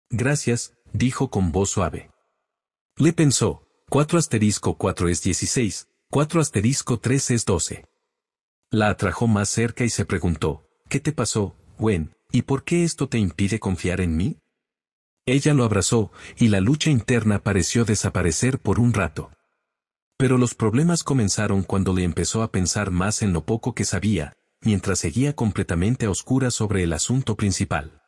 Gracias, dijo con voz suave. Le pensó, 4*4 es 16, 4*3 es 12. La atrajo más cerca y se preguntó, ¿qué te pasó, Gwen, y por qué esto te impide confiar en mí? Ella lo abrazó, y la lucha interna pareció desaparecer por un rato. Pero los problemas comenzaron cuando le empezó a pensar más en lo poco que sabía, mientras seguía completamente a oscuras sobre el asunto principal.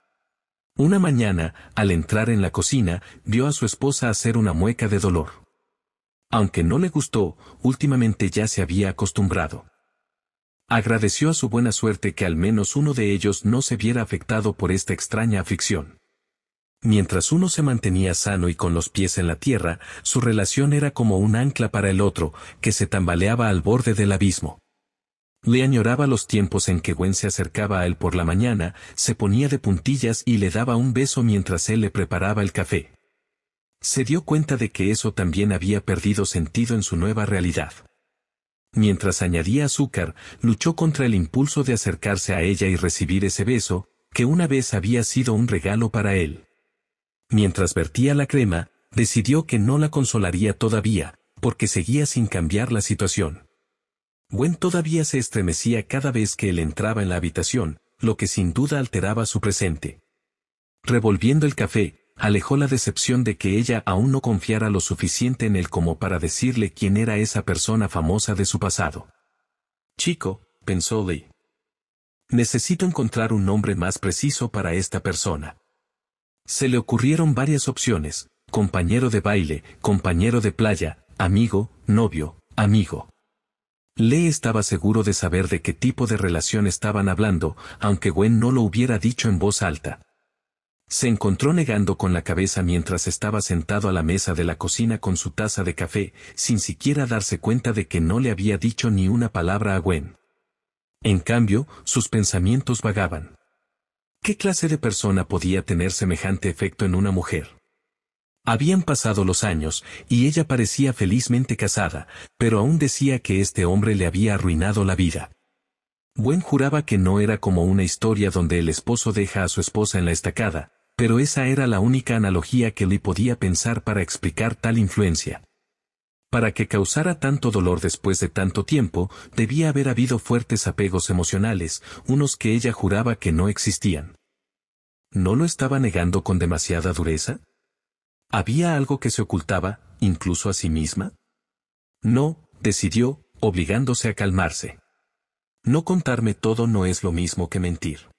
Una mañana, al entrar en la cocina, vio a su esposa hacer una mueca de dolor. Aunque no le gustó, últimamente ya se había acostumbrado. Agradeció a su buena suerte que al menos uno de ellos no se viera afectado por esta extraña aflicción. Mientras uno se mantenía sano y con los pies en la tierra, su relación era como un ancla para el otro, que se tambaleaba al borde del abismo. Le añoraba los tiempos en que Gwen se acercaba a él por la mañana, se ponía de puntillas y le daba un beso mientras él le preparaba el café. Se dio cuenta de que eso también había perdido sentido en su nueva realidad. Mientras añadía azúcar, luchó contra el impulso de acercarse a ella y recibir ese beso, que una vez había sido un regalo para él. Mientras vertía la crema, decidió que no la consolaría todavía, porque seguía sin cambiar la situación. Gwen todavía se estremecía cada vez que él entraba en la habitación, lo que sin duda alteraba su presente. Revolviendo el café, alejó la decepción de que ella aún no confiara lo suficiente en él como para decirle quién era esa persona famosa de su pasado. Chico, pensó Lee. Necesito encontrar un nombre más preciso para esta persona. Se le ocurrieron varias opciones: compañero de baile, compañero de playa, amigo, novio, amigo. Lee estaba seguro de saber de qué tipo de relación estaban hablando, aunque Gwen no lo hubiera dicho en voz alta. Se encontró negando con la cabeza mientras estaba sentado a la mesa de la cocina con su taza de café, sin siquiera darse cuenta de que no le había dicho ni una palabra a Gwen. En cambio, sus pensamientos vagaban. ¿Qué clase de persona podía tener semejante efecto en una mujer? Habían pasado los años, y ella parecía felizmente casada, pero aún decía que este hombre le había arruinado la vida. Gwen juraba que no era como una historia donde el esposo deja a su esposa en la estacada, pero esa era la única analogía que Lee podía pensar para explicar tal influencia. Para que causara tanto dolor después de tanto tiempo, debía haber habido fuertes apegos emocionales, unos que ella juraba que no existían. ¿No lo estaba negando con demasiada dureza? ¿Había algo que se ocultaba, incluso a sí misma? No, decidió, obligándose a calmarse. No contarme todo no es lo mismo que mentir.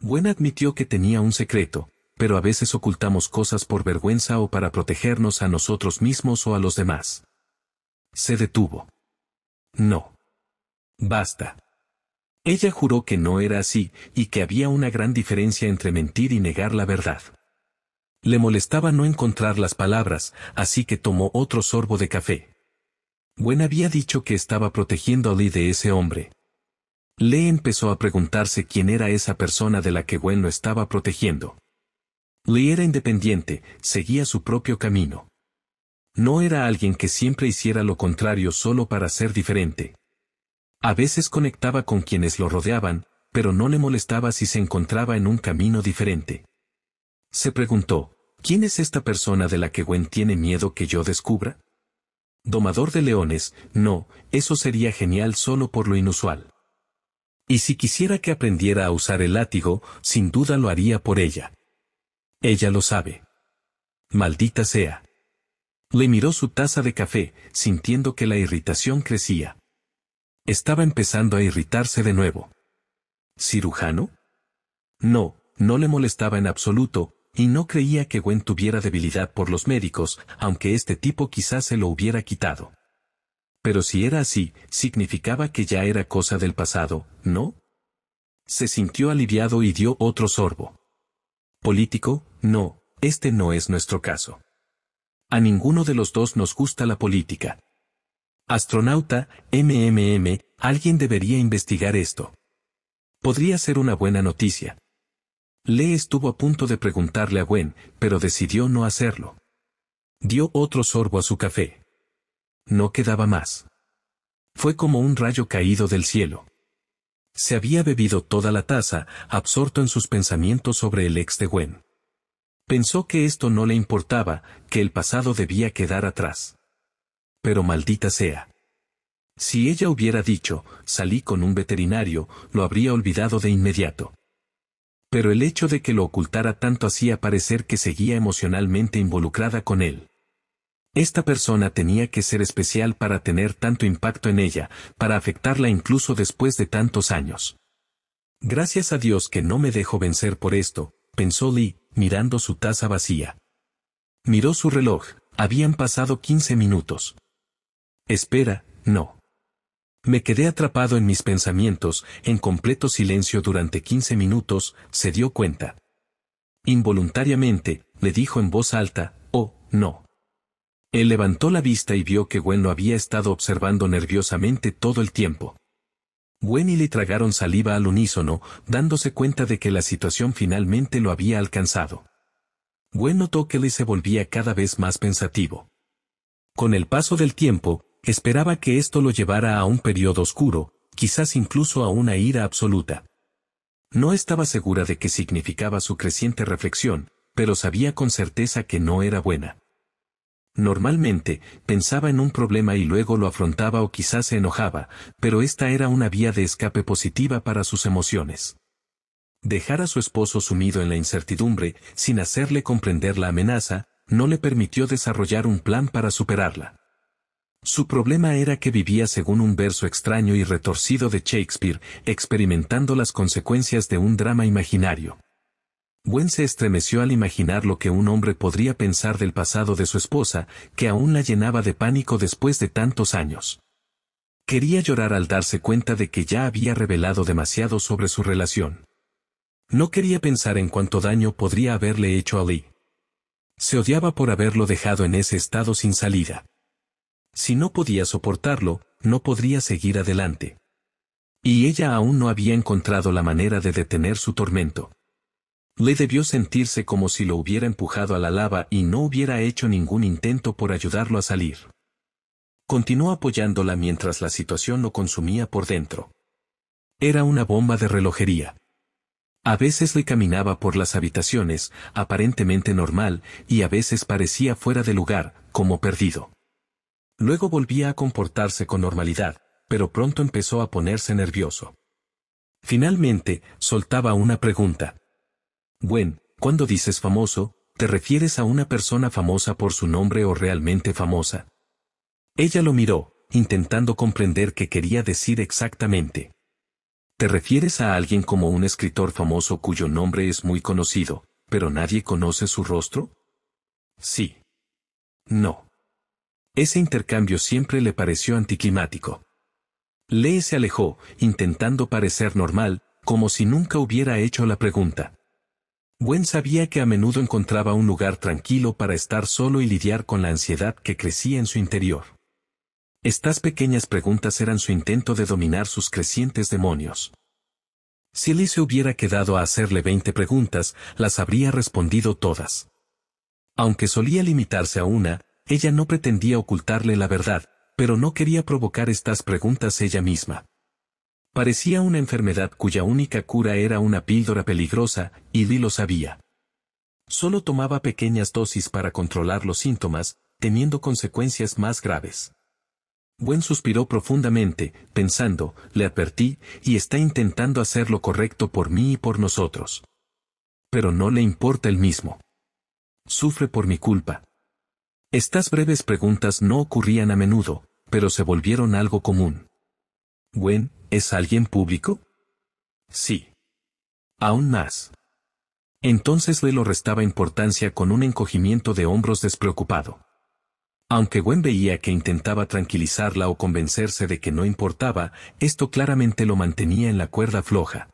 Gwen admitió que tenía un secreto, pero a veces ocultamos cosas por vergüenza o para protegernos a nosotros mismos o a los demás. Se detuvo. No. Basta. Ella juró que no era así, y que había una gran diferencia entre mentir y negar la verdad. Le molestaba no encontrar las palabras, así que tomó otro sorbo de café. Gwen había dicho que estaba protegiendo a Lee de ese hombre. Lee empezó a preguntarse quién era esa persona de la que Gwen lo estaba protegiendo. Lee era independiente, seguía su propio camino. No era alguien que siempre hiciera lo contrario solo para ser diferente. A veces conectaba con quienes lo rodeaban, pero no le molestaba si se encontraba en un camino diferente. Se preguntó, ¿quién es esta persona de la que Gwen tiene miedo que yo descubra? Domador de leones, no, eso sería genial solo por lo inusual. Y si quisiera que aprendiera a usar el látigo, sin duda lo haría por ella. Ella lo sabe. Maldita sea. Le miró su taza de café, sintiendo que la irritación crecía. Estaba empezando a irritarse de nuevo. ¿Cirujano? No, no le molestaba en absoluto, y no creía que Gwen tuviera debilidad por los médicos, aunque este tipo quizás se lo hubiera quitado. Pero si era así, significaba que ya era cosa del pasado, ¿no? Se sintió aliviado y dio otro sorbo. ¿Político? No, este no es nuestro caso. A ninguno de los dos nos gusta la política. Astronauta, alguien debería investigar esto. Podría ser una buena noticia. Lee estuvo a punto de preguntarle a Gwen, pero decidió no hacerlo. Dio otro sorbo a su café. No quedaba más. Fue como un rayo caído del cielo. Se había bebido toda la taza, absorto en sus pensamientos sobre el ex de Gwen. Pensó que esto no le importaba, que el pasado debía quedar atrás. Pero maldita sea. Si ella hubiera dicho, salí con un veterinario, lo habría olvidado de inmediato. Pero el hecho de que lo ocultara tanto hacía parecer que seguía emocionalmente involucrada con él. Esta persona tenía que ser especial para tener tanto impacto en ella, para afectarla incluso después de tantos años. Gracias a Dios que no me dejo vencer por esto, pensó Lee, mirando su taza vacía. Miró su reloj, habían pasado 15 minutos. Espera, no. Me quedé atrapado en mis pensamientos, en completo silencio durante 15 minutos, se dio cuenta. Involuntariamente, le dijo en voz alta, oh, no. Él levantó la vista y vio que Gwen lo había estado observando nerviosamente todo el tiempo. Gwen y Lee tragaron saliva al unísono, dándose cuenta de que la situación finalmente lo había alcanzado. Gwen notó que Lee se volvía cada vez más pensativo. Con el paso del tiempo, esperaba que esto lo llevara a un periodo oscuro, quizás incluso a una ira absoluta. No estaba segura de qué significaba su creciente reflexión, pero sabía con certeza que no era buena. Normalmente, pensaba en un problema y luego lo afrontaba o quizás se enojaba, pero esta era una vía de escape positiva para sus emociones. Dejar a su esposo sumido en la incertidumbre, sin hacerle comprender la amenaza, no le permitió desarrollar un plan para superarla. Su problema era que vivía según un verso extraño y retorcido de Shakespeare, experimentando las consecuencias de un drama imaginario. Gwen se estremeció al imaginar lo que un hombre podría pensar del pasado de su esposa, que aún la llenaba de pánico después de tantos años. Quería llorar al darse cuenta de que ya había revelado demasiado sobre su relación. No quería pensar en cuánto daño podría haberle hecho a Lee. Se odiaba por haberlo dejado en ese estado sin salida. Si no podía soportarlo, no podría seguir adelante. Y ella aún no había encontrado la manera de detener su tormento. Lee debió sentirse como si lo hubiera empujado a la lava y no hubiera hecho ningún intento por ayudarlo a salir. Continuó apoyándola mientras la situación lo consumía por dentro. Era una bomba de relojería. A veces Lee caminaba por las habitaciones, aparentemente normal, y a veces parecía fuera de lugar, como perdido. Luego volvía a comportarse con normalidad, pero pronto empezó a ponerse nervioso. Finalmente, soltaba una pregunta. Gwen, cuando dices famoso, ¿te refieres a una persona famosa por su nombre o realmente famosa? Ella lo miró, intentando comprender qué quería decir exactamente. ¿Te refieres a alguien como un escritor famoso cuyo nombre es muy conocido, pero nadie conoce su rostro? Sí. No. Ese intercambio siempre le pareció anticlimático. Lee se alejó, intentando parecer normal, como si nunca hubiera hecho la pregunta. Gwen sabía que a menudo encontraba un lugar tranquilo para estar solo y lidiar con la ansiedad que crecía en su interior. Estas pequeñas preguntas eran su intento de dominar sus crecientes demonios. Si Lee se hubiera quedado a hacerle 20 preguntas, las habría respondido todas. Aunque solía limitarse a una, ella no pretendía ocultarle la verdad, pero no quería provocar estas preguntas ella misma. Parecía una enfermedad cuya única cura era una píldora peligrosa, y Lee lo sabía. Solo tomaba pequeñas dosis para controlar los síntomas, teniendo consecuencias más graves. Gwen suspiró profundamente, pensando, le advertí, y está intentando hacer lo correcto por mí y por nosotros. Pero no le importa el mismo. Sufre por mi culpa. Estas breves preguntas no ocurrían a menudo, pero se volvieron algo común. Gwen, ¿es alguien público? Sí. Aún más. Entonces le lo restaba importancia con un encogimiento de hombros despreocupado. Aunque Gwen veía que intentaba tranquilizarla o convencerse de que no importaba, esto claramente lo mantenía en la cuerda floja.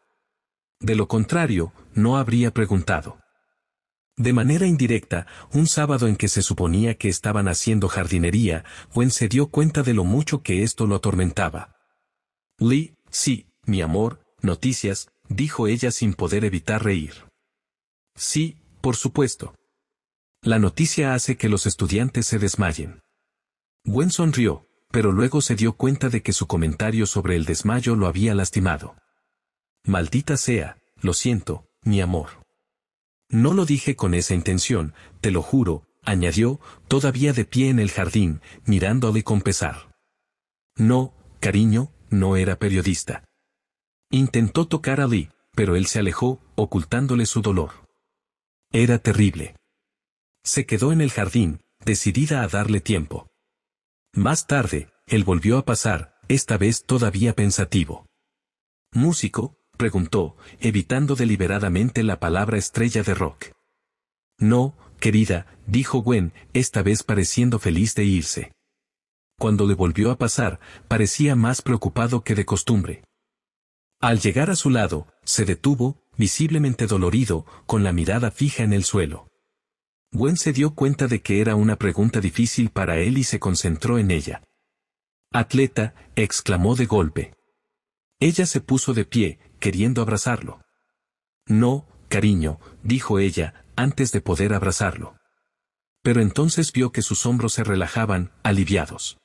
De lo contrario, no habría preguntado. De manera indirecta, un sábado en que se suponía que estaban haciendo jardinería, Gwen se dio cuenta de lo mucho que esto lo atormentaba. Lee, sí, mi amor, noticias, dijo ella sin poder evitar reír. Sí, por supuesto. La noticia hace que los estudiantes se desmayen. Gwen sonrió, pero luego se dio cuenta de que su comentario sobre el desmayo lo había lastimado. Maldita sea, lo siento, mi amor. No lo dije con esa intención, te lo juro, añadió, todavía de pie en el jardín, mirándole con pesar. No, cariño, no era periodista. Intentó tocar a Lee, pero él se alejó, ocultándole su dolor. Era terrible. Se quedó en el jardín, decidida a darle tiempo. Más tarde, él volvió a pasar, esta vez todavía pensativo. ¿Músico?, preguntó, evitando deliberadamente la palabra estrella de rock. No, querida, dijo Gwen, esta vez pareciendo feliz de irse. Cuando le volvió a pasar, parecía más preocupado que de costumbre. Al llegar a su lado, se detuvo, visiblemente dolorido, con la mirada fija en el suelo. Gwen se dio cuenta de que era una pregunta difícil para él y se concentró en ella. Atleta, exclamó de golpe. Ella se puso de pie, queriendo abrazarlo. No, cariño, dijo ella, antes de poder abrazarlo. Pero entonces vio que sus hombros se relajaban, aliviados.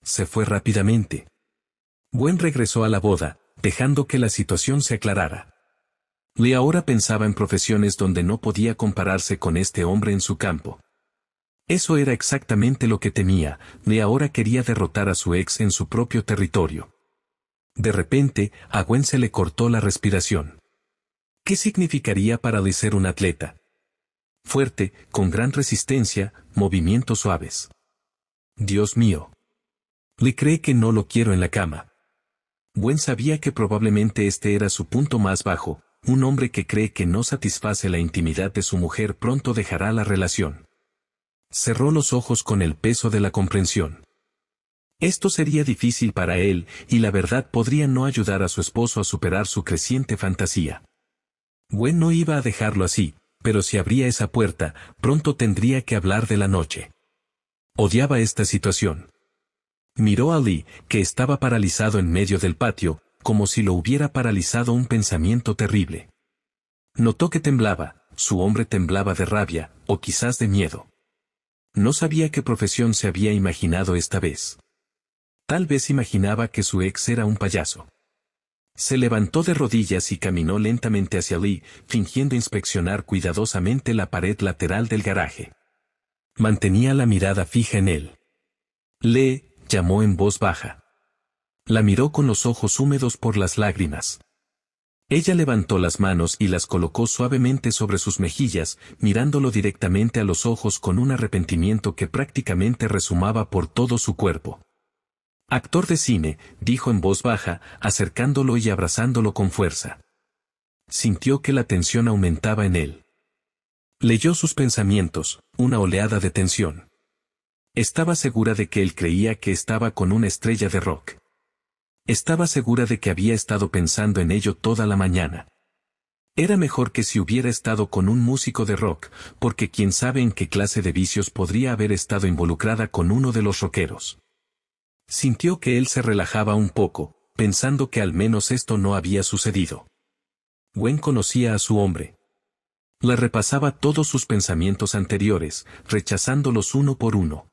Se fue rápidamente. Gwen regresó a la boda, dejando que la situación se aclarara. Lee ahora pensaba en profesiones donde no podía compararse con este hombre en su campo. Eso era exactamente lo que temía, Lee ahora quería derrotar a su ex en su propio territorio. De repente, a Gwen se le cortó la respiración. ¿Qué significaría para Lee ser un atleta? Fuerte, con gran resistencia, movimientos suaves. Dios mío. Lee cree que no lo quiero en la cama. Gwen sabía que probablemente este era su punto más bajo, un hombre que cree que no satisface la intimidad de su mujer pronto dejará la relación. Cerró los ojos con el peso de la comprensión. Esto sería difícil para él, y la verdad podría no ayudar a su esposo a superar su creciente fantasía. Gwen no iba a dejarlo así, pero si abría esa puerta, pronto tendría que hablar de la noche. Odiaba esta situación. Miró a Lee, que estaba paralizado en medio del patio, como si lo hubiera paralizado un pensamiento terrible. Notó que temblaba, su hombre temblaba de rabia, o quizás de miedo. No sabía qué profesión se había imaginado esta vez. Tal vez imaginaba que su ex era un payaso. Se levantó de rodillas y caminó lentamente hacia Lee, fingiendo inspeccionar cuidadosamente la pared lateral del garaje. Mantenía la mirada fija en él. Lee, llamó en voz baja. La miró con los ojos húmedos por las lágrimas. Ella levantó las manos y las colocó suavemente sobre sus mejillas, mirándolo directamente a los ojos con un arrepentimiento que prácticamente resumaba por todo su cuerpo. Actor de cine, dijo en voz baja, acercándolo y abrazándolo con fuerza. Sintió que la tensión aumentaba en él. Leyó sus pensamientos, una oleada de tensión. Estaba segura de que él creía que estaba con una estrella de rock. Estaba segura de que había estado pensando en ello toda la mañana. Era mejor que si hubiera estado con un músico de rock, porque quién sabe en qué clase de vicios podría haber estado involucrada con uno de los rockeros. Sintió que él se relajaba un poco, pensando que al menos esto no había sucedido. Gwen conocía a su hombre. Le repasaba todos sus pensamientos anteriores, rechazándolos uno por uno.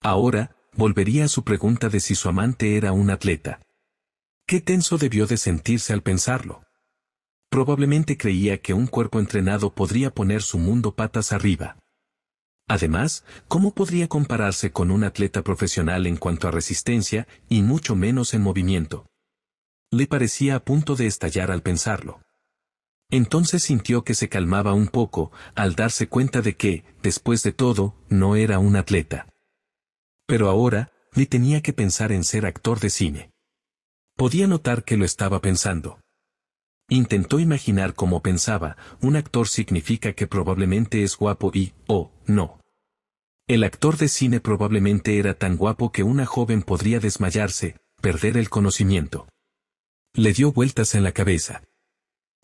Ahora, volvería a su pregunta de si su amante era un atleta. Qué tenso debió de sentirse al pensarlo. Probablemente creía que un cuerpo entrenado podría poner su mundo patas arriba. Además, ¿cómo podría compararse con un atleta profesional en cuanto a resistencia, y mucho menos en movimiento? Le parecía a punto de estallar al pensarlo. Entonces sintió que se calmaba un poco, al darse cuenta de que, después de todo, no era un atleta. Pero ahora, le tenía que pensar en ser actor de cine. Podía notar que lo estaba pensando. Intentó imaginar cómo pensaba. Un actor significa que probablemente es guapo y, no. El actor de cine probablemente era tan guapo que una joven podría desmayarse, perder el conocimiento. Le dio vueltas en la cabeza.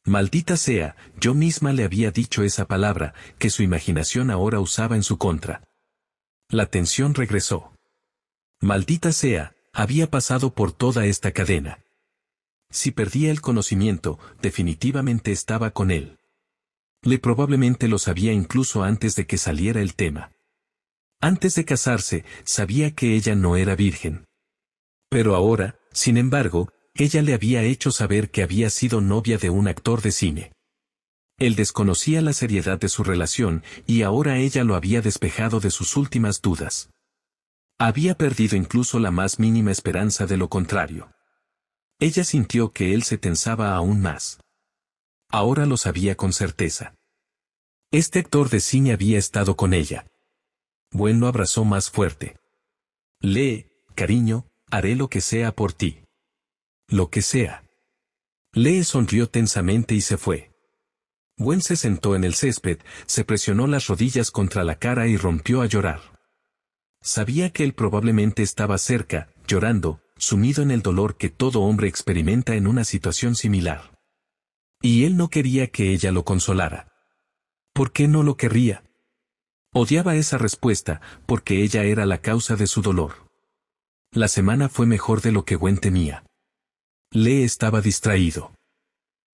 Maldita sea, yo misma le había dicho esa palabra, que su imaginación ahora usaba en su contra. La tensión regresó. Maldita sea, había pasado por toda esta cadena. Si perdía el conocimiento, definitivamente estaba con él. Le probablemente lo sabía incluso antes de que saliera el tema. Antes de casarse, sabía que ella no era virgen. Pero ahora, sin embargo, ella le había hecho saber que había sido novia de un actor de cine. Él desconocía la seriedad de su relación, y ahora ella lo había despejado de sus últimas dudas. Había perdido incluso la más mínima esperanza de lo contrario. Ella sintió que él se tensaba aún más. Ahora lo sabía con certeza. Este actor de cine había estado con ella. Gwen lo abrazó más fuerte. Lee, cariño, haré lo que sea por ti. Lo que sea. Lee sonrió tensamente y se fue. Gwen se sentó en el césped, se presionó las rodillas contra la cara y rompió a llorar. Sabía que él probablemente estaba cerca, llorando, sumido en el dolor que todo hombre experimenta en una situación similar. Y él no quería que ella lo consolara. ¿Por qué no lo querría? Odiaba esa respuesta, porque ella era la causa de su dolor. La semana fue mejor de lo que Gwen temía. Lee estaba distraído.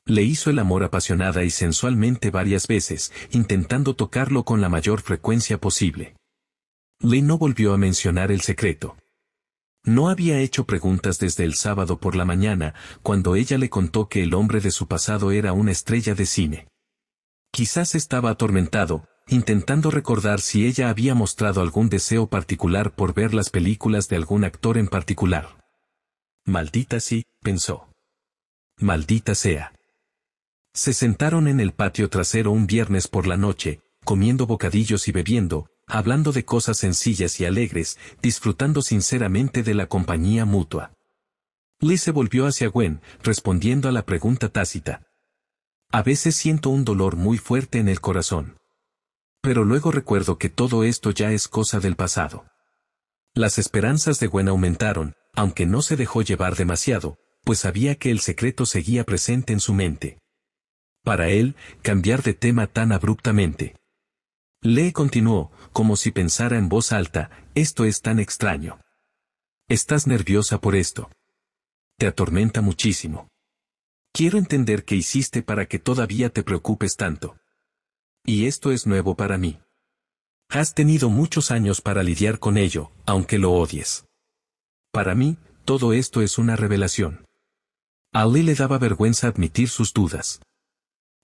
Le hizo el amor apasionada y sensualmente varias veces, intentando tocarlo con la mayor frecuencia posible. Lee no volvió a mencionar el secreto. No había hecho preguntas desde el sábado por la mañana, cuando ella le contó que el hombre de su pasado era una estrella de cine. Quizás estaba atormentado, intentando recordar si ella había mostrado algún deseo particular por ver las películas de algún actor en particular. Maldita sí, pensó. Maldita sea. Se sentaron en el patio trasero un viernes por la noche, comiendo bocadillos y bebiendo, hablando de cosas sencillas y alegres, disfrutando sinceramente de la compañía mutua. Lee se volvió hacia Gwen, respondiendo a la pregunta tácita. A veces siento un dolor muy fuerte en el corazón. Pero luego recuerdo que todo esto ya es cosa del pasado. Las esperanzas de Gwen aumentaron, aunque no se dejó llevar demasiado, pues sabía que el secreto seguía presente en su mente. Para él, cambiar de tema tan abruptamente. Lee continuó, como si pensara en voz alta, esto es tan extraño. Estás nerviosa por esto. Te atormenta muchísimo. Quiero entender qué hiciste para que todavía te preocupes tanto. Y esto es nuevo para mí. Has tenido muchos años para lidiar con ello, aunque lo odies. Para mí, todo esto es una revelación. A Lee le daba vergüenza admitir sus dudas.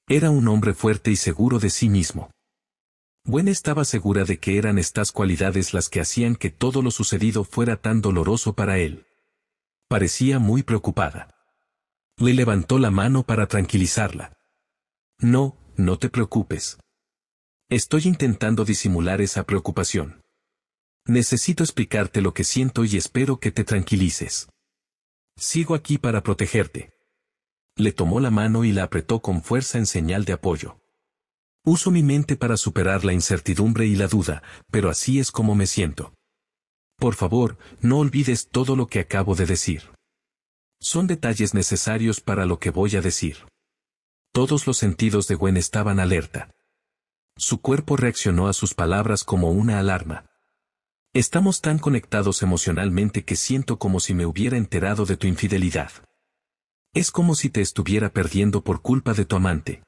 Era un hombre fuerte y seguro de sí mismo. Gwen estaba segura de que eran estas cualidades las que hacían que todo lo sucedido fuera tan doloroso para él. Parecía muy preocupada. Le levantó la mano para tranquilizarla. No, no te preocupes. Estoy intentando disimular esa preocupación. Necesito explicarte lo que siento y espero que te tranquilices. Sigo aquí para protegerte. Le tomó la mano y la apretó con fuerza en señal de apoyo. Uso mi mente para superar la incertidumbre y la duda, pero así es como me siento. Por favor, no olvides todo lo que acabo de decir. Son detalles necesarios para lo que voy a decir. Todos los sentidos de Gwen estaban alerta. Su cuerpo reaccionó a sus palabras como una alarma. Estamos tan conectados emocionalmente que siento como si me hubiera enterado de tu infidelidad. Es como si te estuviera perdiendo por culpa de tu amante.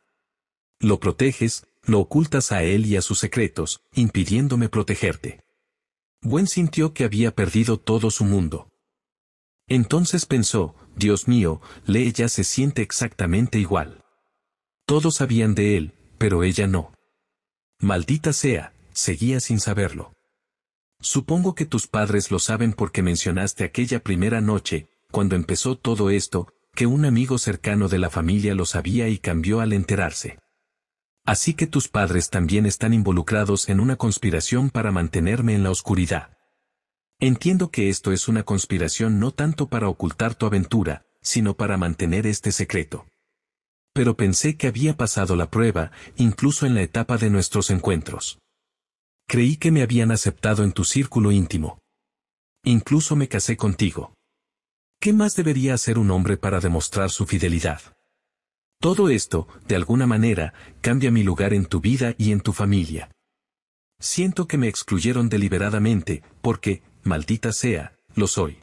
Lo proteges, lo ocultas a él y a sus secretos, impidiéndome protegerte. Gwen sintió que había perdido todo su mundo. Entonces pensó, Dios mío, Lee ya se siente exactamente igual. Todos sabían de él, pero ella no. Maldita sea, seguía sin saberlo. Supongo que tus padres lo saben porque mencionaste aquella primera noche, cuando empezó todo esto, que un amigo cercano de la familia lo sabía y cambió al enterarse. Así que tus padres también están involucrados en una conspiración para mantenerme en la oscuridad. Entiendo que esto es una conspiración no tanto para ocultar tu aventura, sino para mantener este secreto. Pero pensé que había pasado la prueba, incluso en la etapa de nuestros encuentros. Creí que me habían aceptado en tu círculo íntimo. Incluso me casé contigo. ¿Qué más debería hacer un hombre para demostrar su fidelidad? Todo esto, de alguna manera, cambia mi lugar en tu vida y en tu familia. Siento que me excluyeron deliberadamente, porque, maldita sea, lo soy.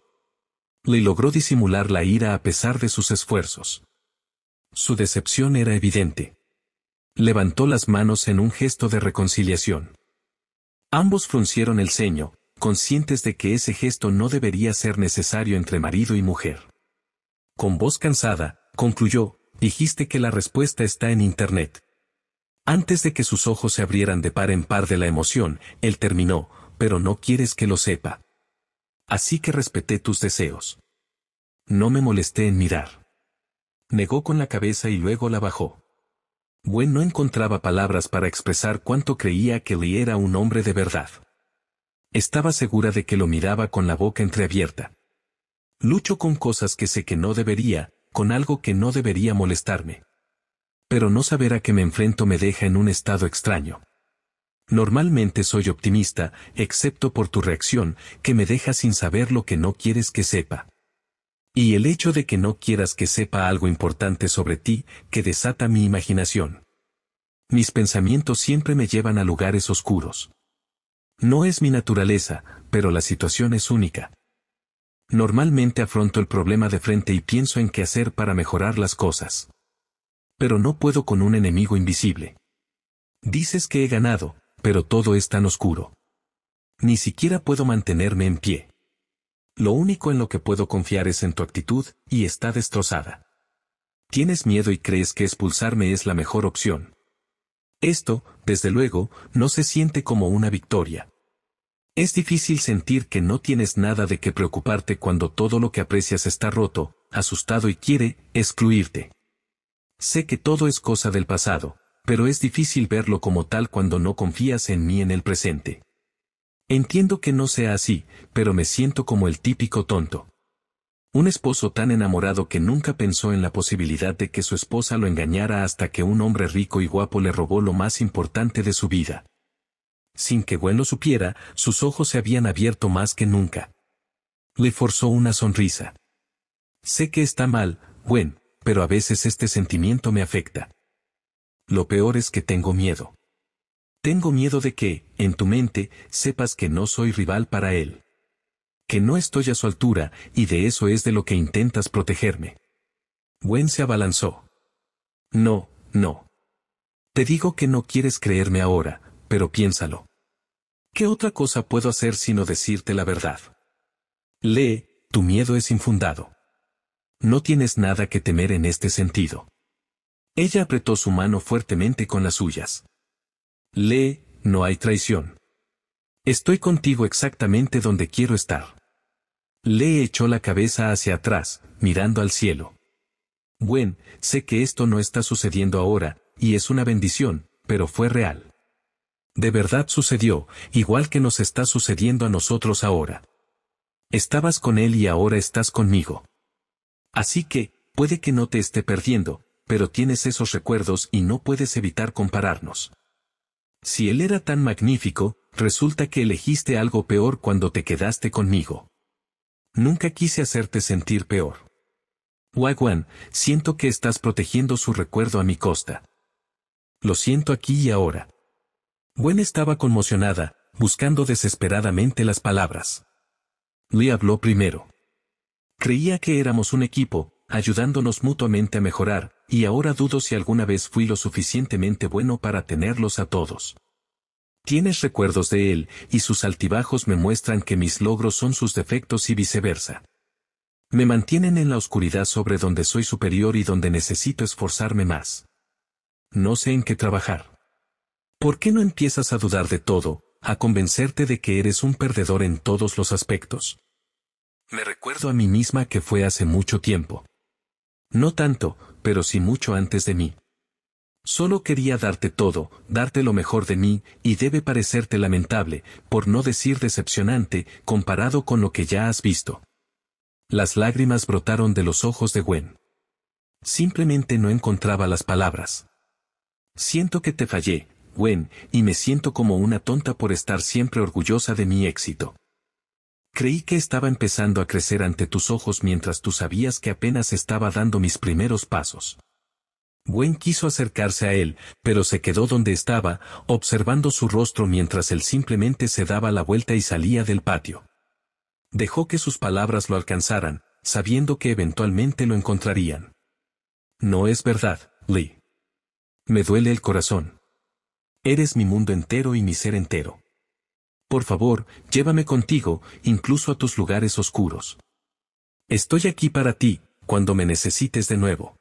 Le logró disimular la ira a pesar de sus esfuerzos. Su decepción era evidente. Levantó las manos en un gesto de reconciliación. Ambos fruncieron el ceño, conscientes de que ese gesto no debería ser necesario entre marido y mujer. Con voz cansada, concluyó, dijiste que la respuesta está en Internet. Antes de que sus ojos se abrieran de par en par de la emoción, él terminó, pero no quieres que lo sepa. Así que respeté tus deseos. No me molesté en mirar. Negó con la cabeza y luego la bajó. Gwen no encontraba palabras para expresar cuánto creía que Lee era un hombre de verdad. Estaba segura de que lo miraba con la boca entreabierta. Lucho con cosas que sé que no debería, con algo que no debería molestarme. Pero no saber a qué me enfrento me deja en un estado extraño. Normalmente soy optimista, excepto por tu reacción, que me deja sin saber lo que no quieres que sepa. Y el hecho de que no quieras que sepa algo importante sobre ti, que desata mi imaginación. Mis pensamientos siempre me llevan a lugares oscuros. No es mi naturaleza, pero la situación es única. Normalmente afronto el problema de frente y pienso en qué hacer para mejorar las cosas. Pero no puedo con un enemigo invisible. Dices que he ganado, pero todo es tan oscuro. Ni siquiera puedo mantenerme en pie. Lo único en lo que puedo confiar es en tu actitud, y está destrozada. Tienes miedo y crees que expulsarme es la mejor opción. Esto, desde luego, no se siente como una victoria. Es difícil sentir que no tienes nada de qué preocuparte cuando todo lo que aprecias está roto, asustado y quiere excluirte. Sé que todo es cosa del pasado, pero es difícil verlo como tal cuando no confías en mí en el presente. Entiendo que no sea así, pero me siento como el típico tonto. Un esposo tan enamorado que nunca pensó en la posibilidad de que su esposa lo engañara hasta que un hombre rico y guapo le robó lo más importante de su vida. Sin que Gwen lo supiera, sus ojos se habían abierto más que nunca. Le forzó una sonrisa. Sé que está mal, Gwen, pero a veces este sentimiento me afecta. Lo peor es que tengo miedo. Tengo miedo de que, en tu mente, sepas que no soy rival para él. Que no estoy a su altura, y de eso es de lo que intentas protegerme. Gwen se abalanzó. No, no. Te digo que no quieres creerme ahora, pero piénsalo. ¿Qué otra cosa puedo hacer sino decirte la verdad? Lee, tu miedo es infundado. No tienes nada que temer en este sentido. Ella apretó su mano fuertemente con las suyas. Lee, no hay traición. Estoy contigo exactamente donde quiero estar. Lee echó la cabeza hacia atrás, mirando al cielo. Gwen, sé que esto no está sucediendo ahora, y es una bendición, pero fue real. De verdad sucedió, igual que nos está sucediendo a nosotros ahora. Estabas con él y ahora estás conmigo. Así que, puede que no te esté perdiendo, pero tienes esos recuerdos y no puedes evitar compararnos. Si él era tan magnífico, resulta que elegiste algo peor cuando te quedaste conmigo. Nunca quise hacerte sentir peor. Wagwan, siento que estás protegiendo su recuerdo a mi costa. Lo siento aquí y ahora. Gwen estaba conmocionada, buscando desesperadamente las palabras. Lee habló primero. Creía que éramos un equipo, ayudándonos mutuamente a mejorar, y ahora dudo si alguna vez fui lo suficientemente bueno para tenerlos a todos. Tienes recuerdos de él, y sus altibajos me muestran que mis logros son sus defectos y viceversa. Me mantienen en la oscuridad sobre donde soy superior y donde necesito esforzarme más. No sé en qué trabajar. ¿Por qué no empiezas a dudar de todo, a convencerte de que eres un perdedor en todos los aspectos? Me recuerdo a mí misma que fue hace mucho tiempo. No tanto, pero sí mucho antes de mí. Solo quería darte todo, darte lo mejor de mí, y debe parecerte lamentable, por no decir decepcionante, comparado con lo que ya has visto. Las lágrimas brotaron de los ojos de Gwen. Simplemente no encontraba las palabras. Siento que te fallé, Gwen, y me siento como una tonta por estar siempre orgullosa de mi éxito. Creí que estaba empezando a crecer ante tus ojos mientras tú sabías que apenas estaba dando mis primeros pasos. Gwen quiso acercarse a él, pero se quedó donde estaba, observando su rostro mientras él simplemente se daba la vuelta y salía del patio. Dejó que sus palabras lo alcanzaran, sabiendo que eventualmente lo encontrarían. No es verdad, Lee. Me duele el corazón. Eres mi mundo entero y mi ser entero. Por favor, llévame contigo, incluso a tus lugares oscuros. Estoy aquí para ti, cuando me necesites de nuevo.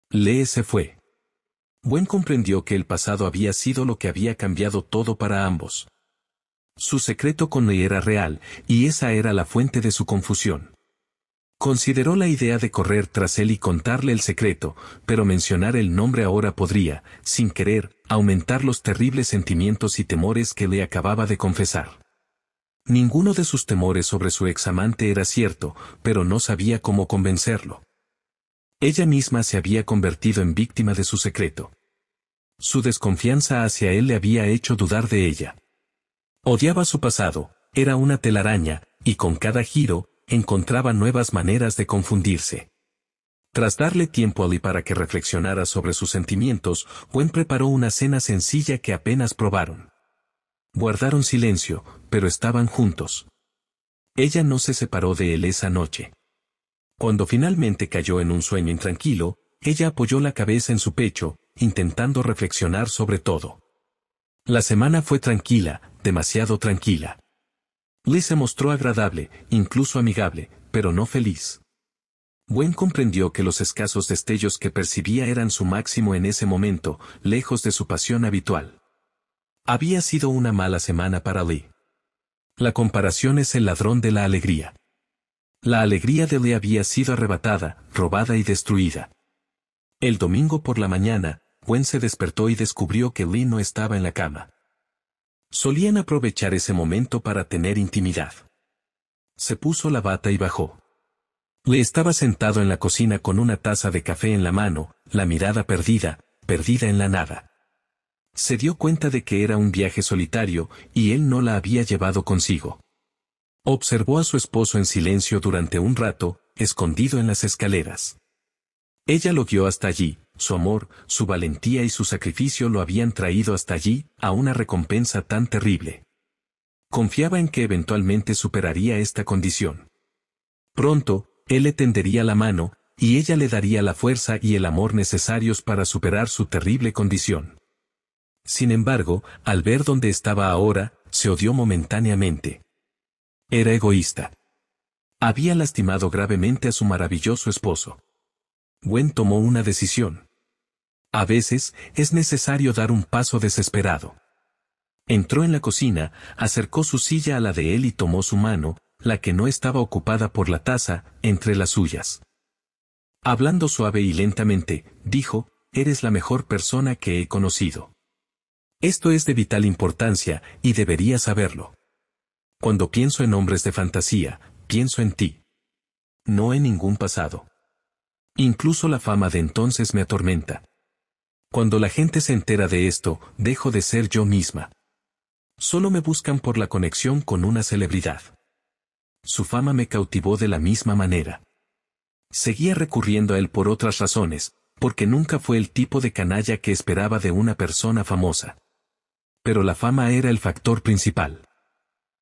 Lee se fue. Gwen comprendió que el pasado había sido lo que había cambiado todo para ambos. Su secreto con Lee era real, y esa era la fuente de su confusión. Consideró la idea de correr tras él y contarle el secreto, pero mencionar el nombre ahora podría, sin querer, aumentar los terribles sentimientos y temores que le acababa de confesar. Ninguno de sus temores sobre su examante era cierto, pero no sabía cómo convencerlo. Ella misma se había convertido en víctima de su secreto. Su desconfianza hacia él le había hecho dudar de ella. Odiaba su pasado, era una telaraña, y con cada giro, encontraba nuevas maneras de confundirse. Tras darle tiempo a Lee para que reflexionara sobre sus sentimientos, Gwen preparó una cena sencilla que apenas probaron. Guardaron silencio, pero estaban juntos. Ella no se separó de él esa noche. Cuando finalmente cayó en un sueño intranquilo, ella apoyó la cabeza en su pecho, intentando reflexionar sobre todo. La semana fue tranquila, demasiado tranquila. Lee se mostró agradable, incluso amigable, pero no feliz. Gwen comprendió que los escasos destellos que percibía eran su máximo en ese momento, lejos de su pasión habitual. Había sido una mala semana para Lee. La comparación es el ladrón de la alegría. La alegría de Lee había sido arrebatada, robada y destruida. El domingo por la mañana, Gwen se despertó y descubrió que Lee no estaba en la cama. Solían aprovechar ese momento para tener intimidad. Se puso la bata y bajó. Lee estaba sentado en la cocina con una taza de café en la mano, la mirada perdida en la nada. Se dio cuenta de que era un viaje solitario, y él no la había llevado consigo. Observó a su esposo en silencio durante un rato, escondido en las escaleras. Ella lo guió hasta allí, su amor, su valentía y su sacrificio lo habían traído hasta allí, a una recompensa tan terrible. Confiaba en que eventualmente superaría esta condición. Pronto, él le tendería la mano, y ella le daría la fuerza y el amor necesarios para superar su terrible condición. Sin embargo, al ver dónde estaba ahora, se odió momentáneamente. Era egoísta. Había lastimado gravemente a su maravilloso esposo. Gwen tomó una decisión. A veces, es necesario dar un paso desesperado. Entró en la cocina, acercó su silla a la de él y tomó su mano, la que no estaba ocupada por la taza, entre las suyas. Hablando suave y lentamente, dijo, «Eres la mejor persona que he conocido. Esto es de vital importancia, y deberías saberlo. Cuando pienso en hombres de fantasía, pienso en ti. No en ningún pasado. Incluso la fama de entonces me atormenta. Cuando la gente se entera de esto, dejo de ser yo misma. Solo me buscan por la conexión con una celebridad. Su fama me cautivó de la misma manera. Seguía recurriendo a él por otras razones, porque nunca fue el tipo de canalla que esperaba de una persona famosa. Pero la fama era el factor principal.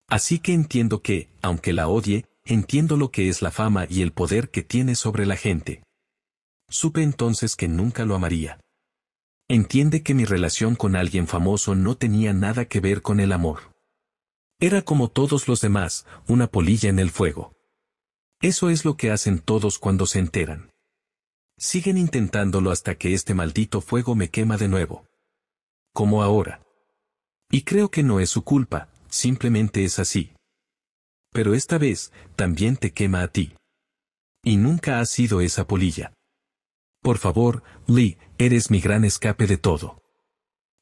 Así que entiendo que, aunque la odie, entiendo lo que es la fama y el poder que tiene sobre la gente. Supe entonces que nunca lo amaría. Entiende que mi relación con alguien famoso no tenía nada que ver con el amor. Era como todos los demás, una polilla en el fuego. Eso es lo que hacen todos cuando se enteran. Siguen intentándolo hasta que este maldito fuego me quema de nuevo. Como ahora. Y creo que no es su culpa, simplemente es así. Pero esta vez, también te quema a ti. Y nunca has sido esa polilla. Por favor, Lee, eres mi gran escape de todo.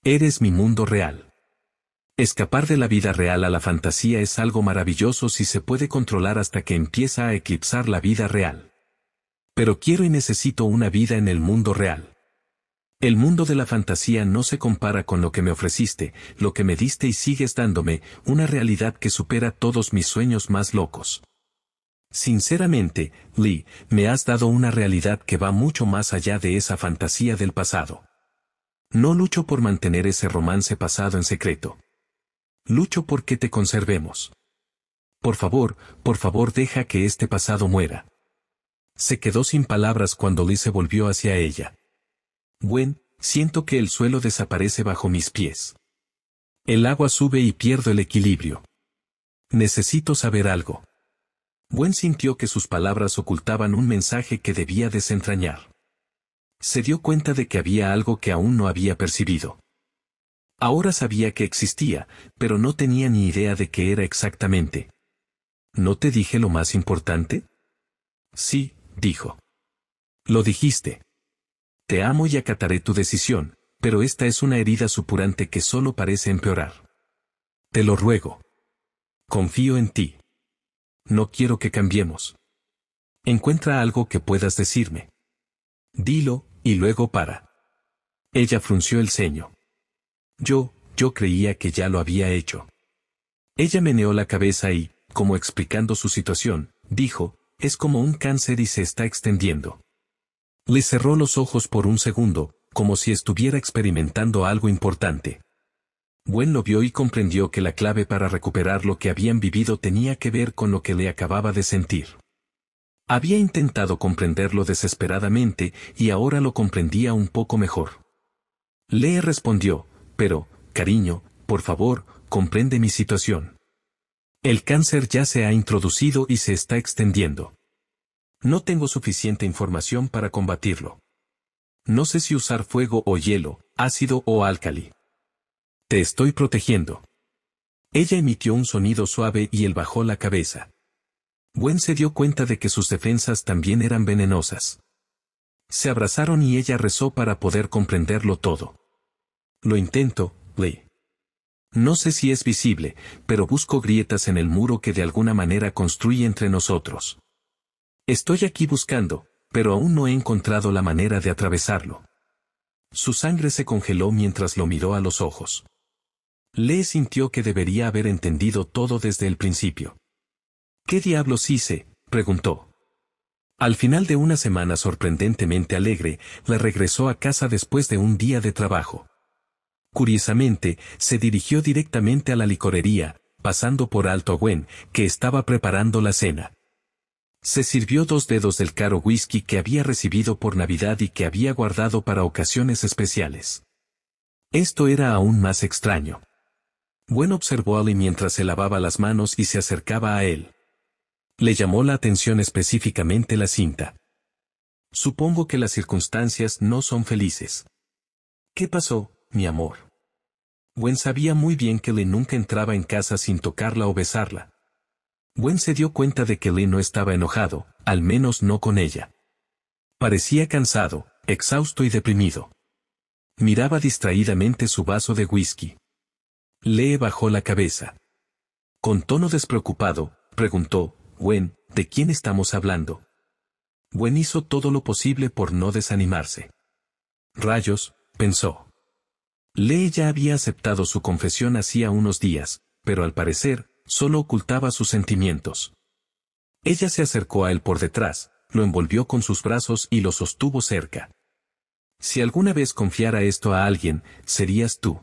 Eres mi mundo real. Escapar de la vida real a la fantasía es algo maravilloso si se puede controlar hasta que empieza a eclipsar la vida real. Pero quiero y necesito una vida en el mundo real. El mundo de la fantasía no se compara con lo que me ofreciste, lo que me diste y sigues dándome, una realidad que supera todos mis sueños más locos. Sinceramente, Lee, me has dado una realidad que va mucho más allá de esa fantasía del pasado. No lucho por mantener ese romance pasado en secreto. Lucho por que te conservemos. Por favor, deja que este pasado muera. Se quedó sin palabras cuando Lee se volvió hacia ella. Gwen, siento que el suelo desaparece bajo mis pies. El agua sube y pierdo el equilibrio. Necesito saber algo. Gwen sintió que sus palabras ocultaban un mensaje que debía desentrañar. Se dio cuenta de que había algo que aún no había percibido. Ahora sabía que existía, pero no tenía ni idea de qué era exactamente. ¿No te dije lo más importante? Sí, dijo. Lo dijiste. Te amo y acataré tu decisión, pero esta es una herida supurante que solo parece empeorar. Te lo ruego. Confío en ti. No quiero que cambiemos. Encuentra algo que puedas decirme. Dilo, y luego para. Ella frunció el ceño. Yo creía que ya lo había hecho. Ella meneó la cabeza y, como explicando su situación, dijo, es como un cáncer y se está extendiendo. Le cerró los ojos por un segundo, como si estuviera experimentando algo importante. Gwen lo vio y comprendió que la clave para recuperar lo que habían vivido tenía que ver con lo que le acababa de sentir. Había intentado comprenderlo desesperadamente y ahora lo comprendía un poco mejor. Lee respondió, pero, cariño, por favor, comprende mi situación. El cáncer ya se ha introducido y se está extendiendo. No tengo suficiente información para combatirlo. No sé si usar fuego o hielo, ácido o álcali. Te estoy protegiendo. Ella emitió un sonido suave y él bajó la cabeza. Gwen se dio cuenta de que sus defensas también eran venenosas. Se abrazaron y ella rezó para poder comprenderlo todo. Lo intento, Lee. No sé si es visible, pero busco grietas en el muro que de alguna manera construye entre nosotros. Estoy aquí buscando, pero aún no he encontrado la manera de atravesarlo. Su sangre se congeló mientras lo miró a los ojos. Lee sintió que debería haber entendido todo desde el principio. ¿Qué diablos hice?, preguntó. Al final de una semana sorprendentemente alegre, la regresó a casa después de un día de trabajo. Curiosamente, se dirigió directamente a la licorería, pasando por alto a Gwen, que estaba preparando la cena. Se sirvió 2 dedos del caro whisky que había recibido por Navidad y que había guardado para ocasiones especiales. Esto era aún más extraño. Gwen observó a Lee mientras se lavaba las manos y se acercaba a él. Le llamó la atención específicamente la cinta. Supongo que las circunstancias no son felices. ¿Qué pasó, mi amor? Gwen sabía muy bien que Lee nunca entraba en casa sin tocarla o besarla. Gwen se dio cuenta de que Lee no estaba enojado, al menos no con ella. Parecía cansado, exhausto y deprimido. Miraba distraídamente su vaso de whisky. Lee bajó la cabeza. Con tono despreocupado, preguntó, Gwen, ¿de quién estamos hablando? Gwen hizo todo lo posible por no desanimarse. Rayos, pensó. Lee ya había aceptado su confesión hacía unos días, pero al parecer, solo ocultaba sus sentimientos. Ella se acercó a él por detrás, lo envolvió con sus brazos y lo sostuvo cerca. Si alguna vez confiara esto a alguien, serías tú.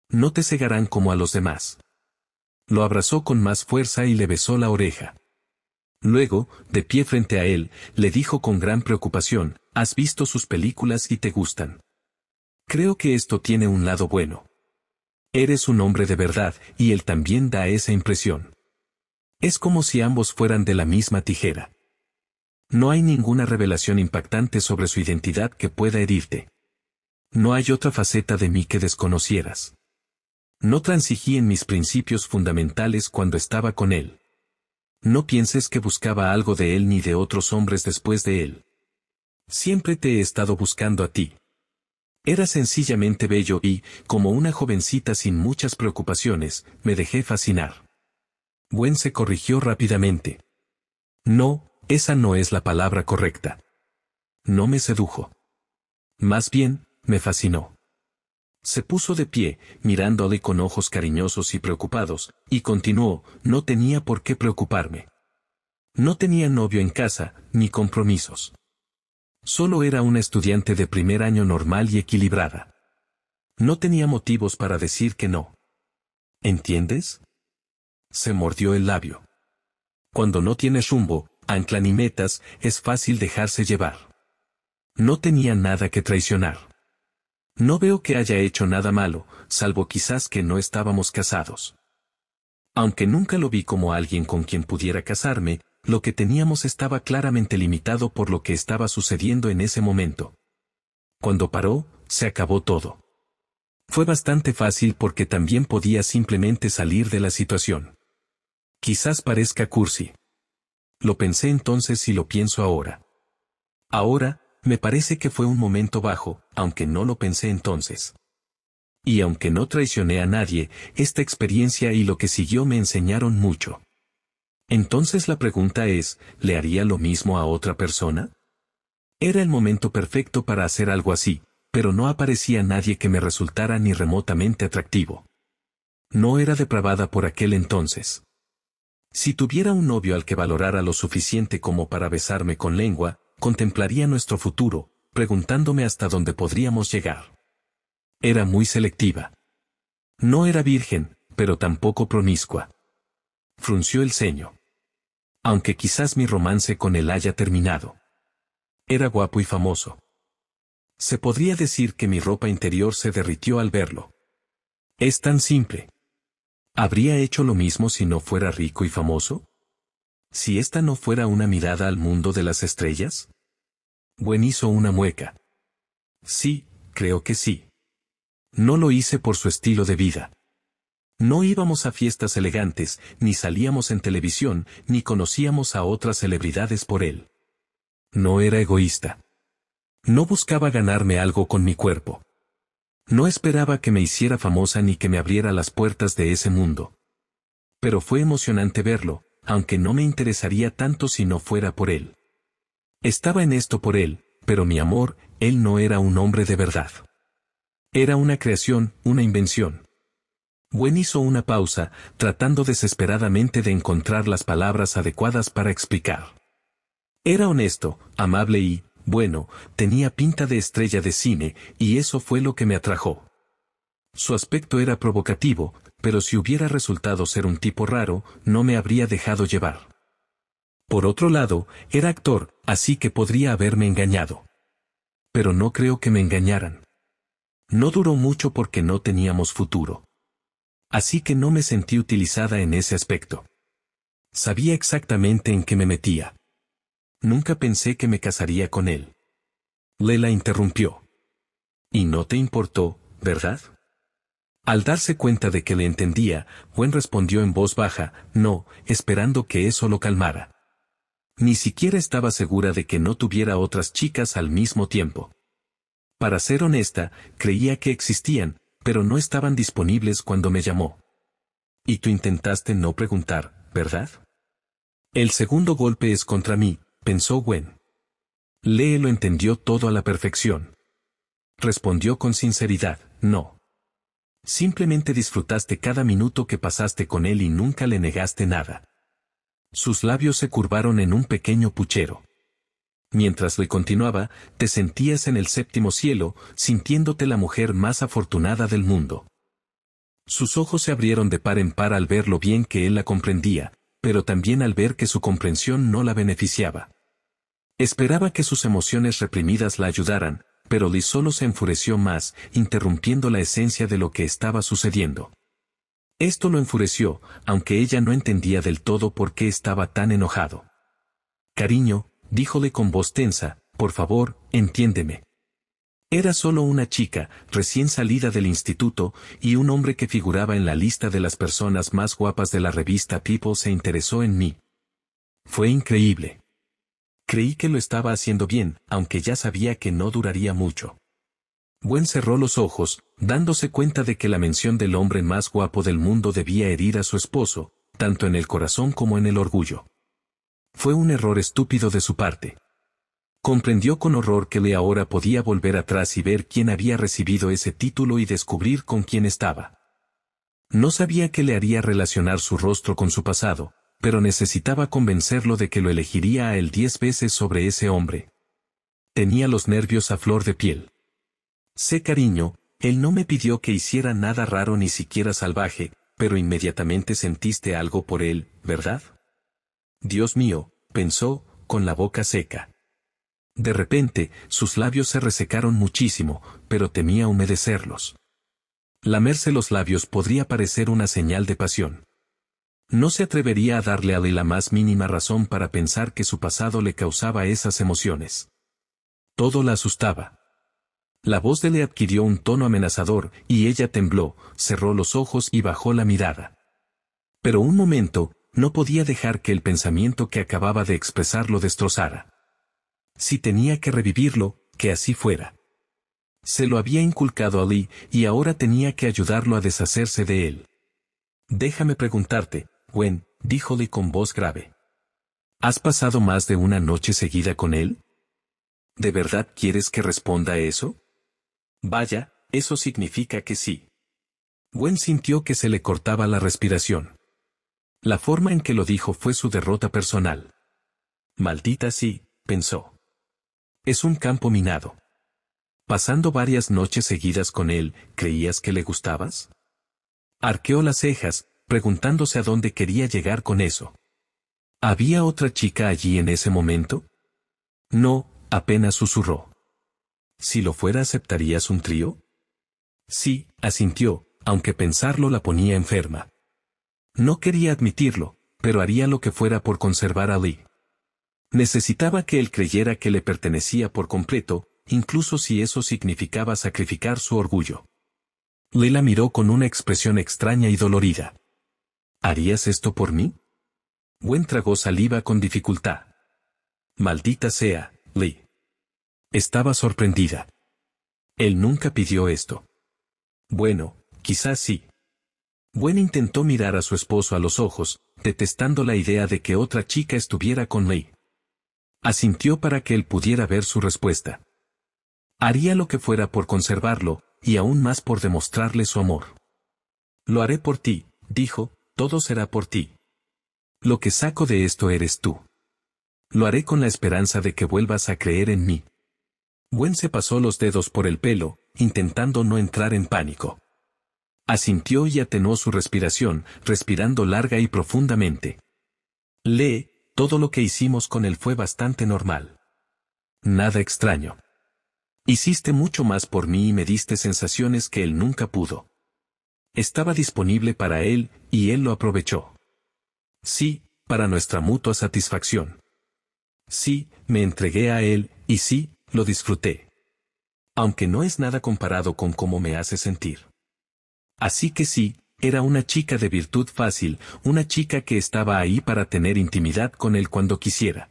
No te cegarán como a los demás. Lo abrazó con más fuerza y le besó la oreja. Luego, de pie frente a él, le dijo con gran preocupación, ¿has visto sus películas y te gustan? Creo que esto tiene un lado bueno. Eres un hombre de verdad, y él también da esa impresión. Es como si ambos fueran de la misma tijera. No hay ninguna revelación impactante sobre su identidad que pueda herirte. No hay otra faceta de mí que desconocieras. No transigí en mis principios fundamentales cuando estaba con él. No pienses que buscaba algo de él ni de otros hombres después de él. Siempre te he estado buscando a ti. Era sencillamente bello y, como una jovencita sin muchas preocupaciones, me dejé fascinar. Gwen se corrigió rápidamente. No, esa no es la palabra correcta. no me sedujo. Más bien, me fascinó. Se puso de pie, mirándole con ojos cariñosos y preocupados, y continuó, no tenía por qué preocuparme. No tenía novio en casa, ni compromisos. Solo era una estudiante de primer año normal y equilibrada. No tenía motivos para decir que no. ¿Entiendes? Se mordió el labio. Cuando no tienes rumbo, ancla ni metas, es fácil dejarse llevar. No tenía nada que traicionar. No veo que haya hecho nada malo, salvo quizás que no estábamos casados. Aunque nunca lo vi como alguien con quien pudiera casarme, lo que teníamos estaba claramente limitado por lo que estaba sucediendo en ese momento. Cuando paró, se acabó todo. Fue bastante fácil porque también podía simplemente salir de la situación. Quizás parezca cursi. Lo pensé entonces y lo pienso ahora. Ahora, me parece que fue un momento bajo, aunque no lo pensé entonces. Y aunque no traicioné a nadie, esta experiencia y lo que siguió me enseñaron mucho. Entonces la pregunta es, ¿le haría lo mismo a otra persona? Era el momento perfecto para hacer algo así, pero no aparecía nadie que me resultara ni remotamente atractivo. No era depravada por aquel entonces. Si tuviera un novio al que valorara lo suficiente como para besarme con lengua, contemplaría nuestro futuro, preguntándome hasta dónde podríamos llegar. Era muy selectiva. No era virgen, pero tampoco promiscua. Frunció el ceño. Aunque quizás mi romance con él haya terminado. Era guapo y famoso. Se podría decir que mi ropa interior se derritió al verlo. Es tan simple. ¿Habría hecho lo mismo si no fuera rico y famoso? ¿Si esta no fuera una mirada al mundo de las estrellas? Gwen hizo una mueca. Sí, creo que sí. No lo hice por su estilo de vida. No íbamos a fiestas elegantes, ni salíamos en televisión, ni conocíamos a otras celebridades por él. No era egoísta. No buscaba ganarme algo con mi cuerpo. No esperaba que me hiciera famosa ni que me abriera las puertas de ese mundo. Pero fue emocionante verlo, aunque no me interesaría tanto si no fuera por él. Estaba en esto por él, pero mi amor, él no era un hombre de verdad. Era una creación, una invención. Gwen hizo una pausa, tratando desesperadamente de encontrar las palabras adecuadas para explicar. Era honesto, amable y, bueno, tenía pinta de estrella de cine, y eso fue lo que me atrajo. Su aspecto era provocativo, pero si hubiera resultado ser un tipo raro, no me habría dejado llevar. Por otro lado, era actor, así que podría haberme engañado. Pero no creo que me engañaran. No duró mucho porque no teníamos futuro. Así que no me sentí utilizada en ese aspecto. Sabía exactamente en qué me metía. Nunca pensé que me casaría con él. Lela interrumpió. Y no te importó, ¿verdad? Al darse cuenta de que le entendía, Gwen respondió en voz baja, no, esperando que eso lo calmara. Ni siquiera estaba segura de que no tuviera otras chicas al mismo tiempo. Para ser honesta, creía que existían, pero no estaban disponibles cuando me llamó. Y tú intentaste no preguntar, ¿verdad? El segundo golpe es contra mí, pensó Gwen. Lee lo entendió todo a la perfección. Respondió con sinceridad, no. Simplemente disfrutaste cada minuto que pasaste con él y nunca le negaste nada. Sus labios se curvaron en un pequeño puchero. Mientras le continuaba, te sentías en el séptimo cielo, sintiéndote la mujer más afortunada del mundo. Sus ojos se abrieron de par en par al ver lo bien que él la comprendía, pero también al ver que su comprensión no la beneficiaba. Esperaba que sus emociones reprimidas la ayudaran, pero Liz solo se enfureció más, interrumpiendo la esencia de lo que estaba sucediendo. Esto lo enfureció, aunque ella no entendía del todo por qué estaba tan enojado. Cariño, díjole con voz tensa, por favor, entiéndeme. Era solo una chica, recién salida del instituto, y un hombre que figuraba en la lista de las personas más guapas de la revista People se interesó en mí. Fue increíble. Creí que lo estaba haciendo bien, aunque ya sabía que no duraría mucho. Gwen cerró los ojos, dándose cuenta de que la mención del hombre más guapo del mundo debía herir a su esposo, tanto en el corazón como en el orgullo. Fue un error estúpido de su parte. Comprendió con horror que Lee ahora podía volver atrás y ver quién había recibido ese título y descubrir con quién estaba. No sabía qué le haría relacionar su rostro con su pasado, pero necesitaba convencerlo de que lo elegiría a él 10 veces sobre ese hombre. Tenía los nervios a flor de piel. Sé, cariño, él no me pidió que hiciera nada raro ni siquiera salvaje, pero inmediatamente sentiste algo por él, ¿verdad? Dios mío, pensó, con la boca seca. De repente, sus labios se resecaron muchísimo, pero temía humedecerlos. Lamerse los labios podría parecer una señal de pasión. No se atrevería a darle a Lee la más mínima razón para pensar que su pasado le causaba esas emociones. Todo la asustaba. La voz de Lee adquirió un tono amenazador, y ella tembló, cerró los ojos y bajó la mirada. Pero un momento, no podía dejar que el pensamiento que acababa de expresar lo destrozara. Si tenía que revivirlo, que así fuera. Se lo había inculcado a Lee, y ahora tenía que ayudarlo a deshacerse de él. Déjame preguntarte, Gwen, dijo Lee con voz grave. ¿Has pasado más de una noche seguida con él? ¿De verdad quieres que responda eso? Vaya, eso significa que sí. Gwen sintió que se le cortaba la respiración. La forma en que lo dijo fue su derrota personal. Maldita sí, pensó. Es un campo minado. Pasando varias noches seguidas con él, ¿creías que le gustabas? Arqueó las cejas, preguntándose a dónde quería llegar con eso. ¿Había otra chica allí en ese momento? No, apenas susurró. Si lo fuera, ¿aceptarías un trío? Sí, asintió, aunque pensarlo la ponía enferma. No quería admitirlo, pero haría lo que fuera por conservar a Lee. Necesitaba que él creyera que le pertenecía por completo, incluso si eso significaba sacrificar su orgullo. Lee la miró con una expresión extraña y dolorida. ¿Harías esto por mí? Gwen tragó saliva con dificultad. Maldita sea, Lee. Estaba sorprendida. Él nunca pidió esto. Bueno, quizás sí. Gwen intentó mirar a su esposo a los ojos, detestando la idea de que otra chica estuviera con Lee. Asintió para que él pudiera ver su respuesta. Haría lo que fuera por conservarlo, y aún más por demostrarle su amor. Lo haré por ti, dijo, todo será por ti. Lo que saco de esto eres tú. Lo haré con la esperanza de que vuelvas a creer en mí. Gwen se pasó los dedos por el pelo, intentando no entrar en pánico. Asintió y atenuó su respiración, respirando larga y profundamente. Lee, todo lo que hicimos con él fue bastante normal. Nada extraño. Hiciste mucho más por mí y me diste sensaciones que él nunca pudo. Estaba disponible para él, y él lo aprovechó. Sí, para nuestra mutua satisfacción. Sí, me entregué a él, y sí, lo disfruté. Aunque no es nada comparado con cómo me hace sentir. Así que sí, era una chica de virtud fácil, una chica que estaba ahí para tener intimidad con él cuando quisiera.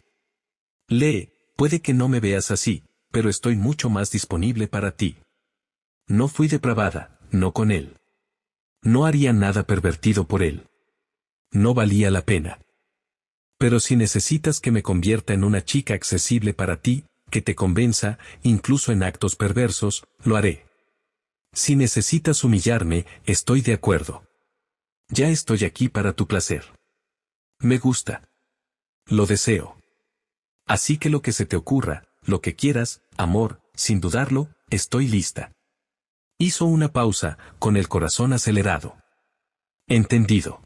Lee, puede que no me veas así, pero estoy mucho más disponible para ti. No fui depravada, no con él. No haría nada pervertido por él. No valía la pena. Pero si necesitas que me convierta en una chica accesible para ti, que te convenza, incluso en actos perversos, lo haré. Si necesitas humillarme, estoy de acuerdo. Ya estoy aquí para tu placer. Me gusta. Lo deseo. Así que lo que se te ocurra, lo que quieras, amor, sin dudarlo, estoy lista. Hizo una pausa, con el corazón acelerado. Entendido.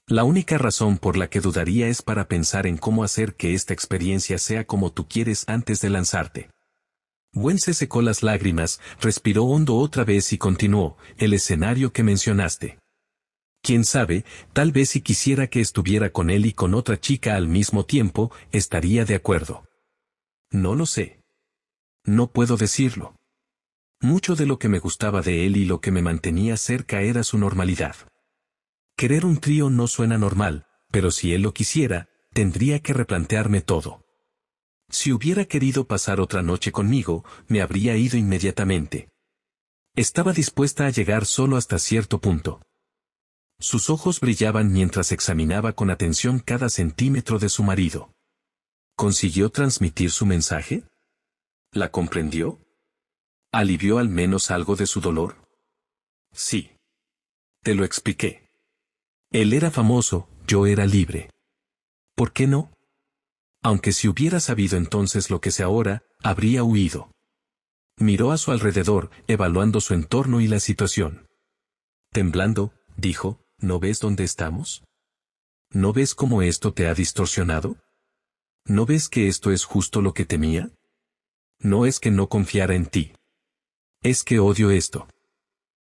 La única razón por la que dudaría es para pensar en cómo hacer que esta experiencia sea como tú quieres antes de lanzarte. Gwen se secó las lágrimas, respiró hondo otra vez y continuó, el escenario que mencionaste. Quién sabe, tal vez si quisiera que estuviera con él y con otra chica al mismo tiempo, estaría de acuerdo. No lo sé. No puedo decirlo. Mucho de lo que me gustaba de él y lo que me mantenía cerca era su normalidad. Querer un trío no suena normal, pero si él lo quisiera, tendría que replantearme todo. Si hubiera querido pasar otra noche conmigo, me habría ido inmediatamente. Estaba dispuesta a llegar solo hasta cierto punto. Sus ojos brillaban mientras examinaba con atención cada centímetro de su marido. ¿Consiguió transmitir su mensaje? ¿La comprendió? ¿Alivió al menos algo de su dolor? Sí. Te lo expliqué. Él era famoso, yo era libre. ¿Por qué no? Aunque si hubiera sabido entonces lo que sé ahora, habría huido. Miró a su alrededor, evaluando su entorno y la situación. Temblando, dijo, ¿no ves dónde estamos? ¿No ves cómo esto te ha distorsionado? ¿No ves que esto es justo lo que temía? No es que no confiara en ti. Es que odio esto.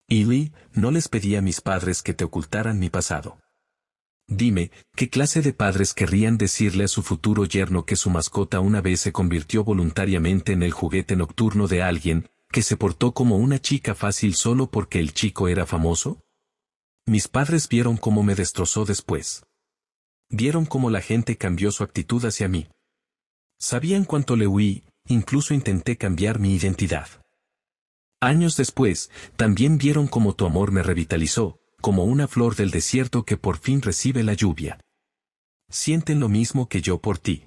Y Lee, no les pedí a mis padres que te ocultaran mi pasado. Dime, ¿qué clase de padres querrían decirle a su futuro yerno que su mascota una vez se convirtió voluntariamente en el juguete nocturno de alguien, que se portó como una chica fácil solo porque el chico era famoso? Mis padres vieron cómo me destrozó después. Vieron cómo la gente cambió su actitud hacia mí. Sabían cuánto le huí, incluso intenté cambiar mi identidad. Años después, también vieron cómo tu amor me revitalizó, como una flor del desierto que por fin recibe la lluvia. Sienten lo mismo que yo por ti.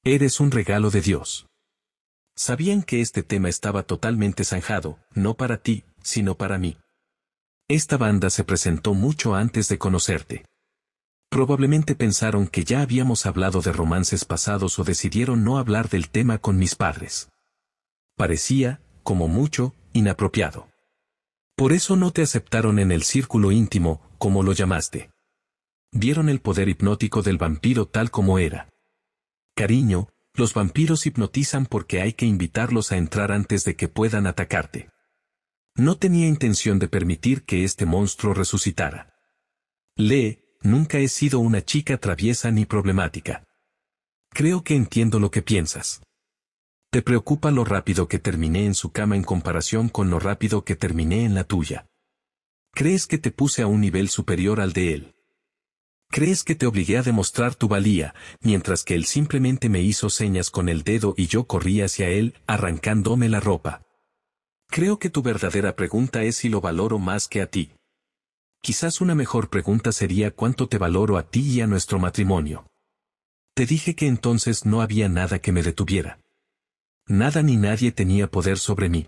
Eres un regalo de Dios. Sabían que este tema estaba totalmente zanjado, no para ti, sino para mí. Esta banda se presentó mucho antes de conocerte. Probablemente pensaron que ya habíamos hablado de romances pasados o decidieron no hablar del tema con mis padres. Parecía, como mucho, inapropiado. Por eso no te aceptaron en el círculo íntimo, como lo llamaste. Vieron el poder hipnótico del vampiro tal como era. Cariño, los vampiros hipnotizan porque hay que invitarlos a entrar antes de que puedan atacarte. No tenía intención de permitir que este monstruo resucitara. Lee, nunca he sido una chica traviesa ni problemática. Creo que entiendo lo que piensas. Te preocupa lo rápido que terminé en su cama en comparación con lo rápido que terminé en la tuya. ¿Crees que te puse a un nivel superior al de él? ¿Crees que te obligué a demostrar tu valía, mientras que él simplemente me hizo señas con el dedo y yo corrí hacia él, arrancándome la ropa? Creo que tu verdadera pregunta es si lo valoro más que a ti. Quizás una mejor pregunta sería cuánto te valoro a ti y a nuestro matrimonio. Te dije que entonces no había nada que me detuviera. Nada ni nadie tenía poder sobre mí.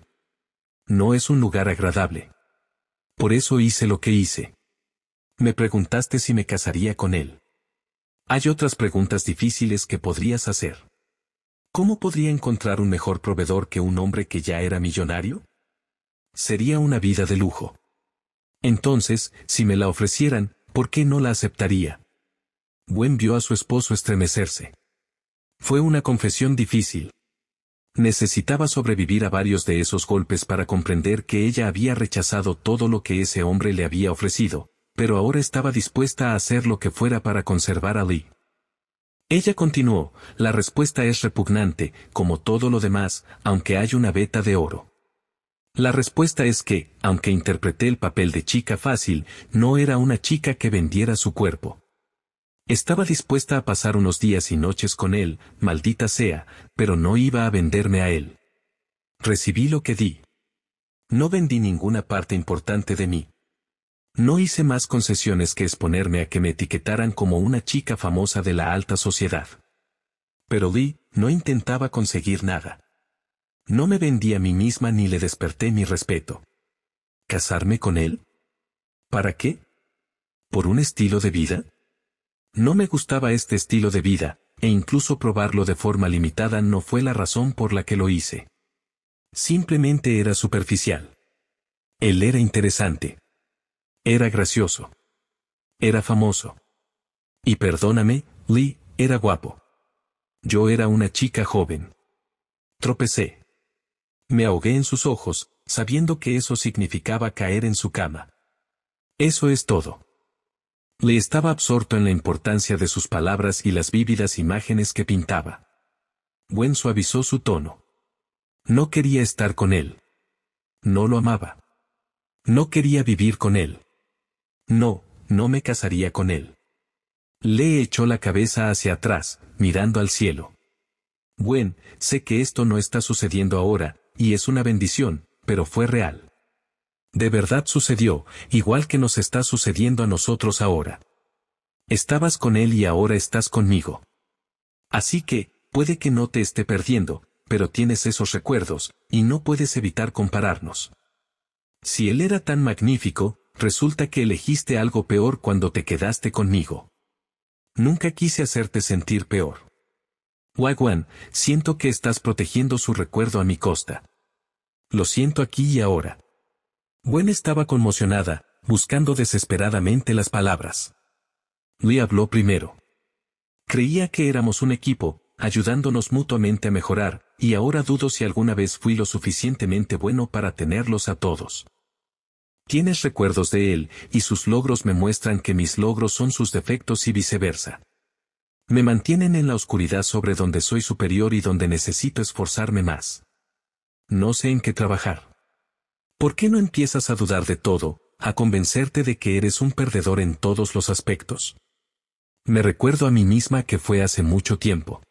No es un lugar agradable. Por eso hice lo que hice. Me preguntaste si me casaría con él. Hay otras preguntas difíciles que podrías hacer. ¿Cómo podría encontrar un mejor proveedor que un hombre que ya era millonario? Sería una vida de lujo. Entonces, si me la ofrecieran, ¿por qué no la aceptaría? Gwen vio a su esposo estremecerse. Fue una confesión difícil. Necesitaba sobrevivir a varios de esos golpes para comprender que ella había rechazado todo lo que ese hombre le había ofrecido, pero ahora estaba dispuesta a hacer lo que fuera para conservar a Lee. Ella continuó, la respuesta es repugnante, como todo lo demás, aunque hay una veta de oro. La respuesta es que, aunque interpreté el papel de chica fácil, no era una chica que vendiera su cuerpo. Estaba dispuesta a pasar unos días y noches con él, maldita sea, pero no iba a venderme a él. Recibí lo que di. No vendí ninguna parte importante de mí. No hice más concesiones que exponerme a que me etiquetaran como una chica famosa de la alta sociedad. Pero Lee no intentaba conseguir nada. No me vendí a mí misma ni le desperté mi respeto. ¿Casarme con él? ¿Para qué? ¿Por un estilo de vida? No me gustaba este estilo de vida, e incluso probarlo de forma limitada no fue la razón por la que lo hice. Simplemente era superficial. Él era interesante. Era gracioso. Era famoso. Y perdóname, Lee, era guapo. Yo era una chica joven. Tropecé. Me ahogué en sus ojos, sabiendo que eso significaba caer en su cama. Eso es todo. Le estaba absorto en la importancia de sus palabras y las vívidas imágenes que pintaba. Gwen suavizó su tono. No quería estar con él. No lo amaba. No quería vivir con él. No, no me casaría con él. Le echó la cabeza hacia atrás, mirando al cielo. Gwen, sé que esto no está sucediendo ahora, y es una bendición, pero fue real. De verdad sucedió, igual que nos está sucediendo a nosotros ahora. Estabas con él y ahora estás conmigo. Así que, puede que no te esté perdiendo, pero tienes esos recuerdos, y no puedes evitar compararnos. Si él era tan magnífico, resulta que elegiste algo peor cuando te quedaste conmigo. Nunca quise hacerte sentir peor. Wagwan, siento que estás protegiendo su recuerdo a mi costa. Lo siento aquí y ahora. Gwen estaba conmocionada, buscando desesperadamente las palabras. Lee habló primero. Creía que éramos un equipo, ayudándonos mutuamente a mejorar, y ahora dudo si alguna vez fui lo suficientemente bueno para tenerlos a todos. Tienes recuerdos de él, y sus logros me muestran que mis logros son sus defectos y viceversa. Me mantienen en la oscuridad sobre donde soy superior y donde necesito esforzarme más. No sé en qué trabajar. ¿Por qué no empiezas a dudar de todo, a convencerte de que eres un perdedor en todos los aspectos? Me recuerdo a mí misma que fue hace mucho tiempo.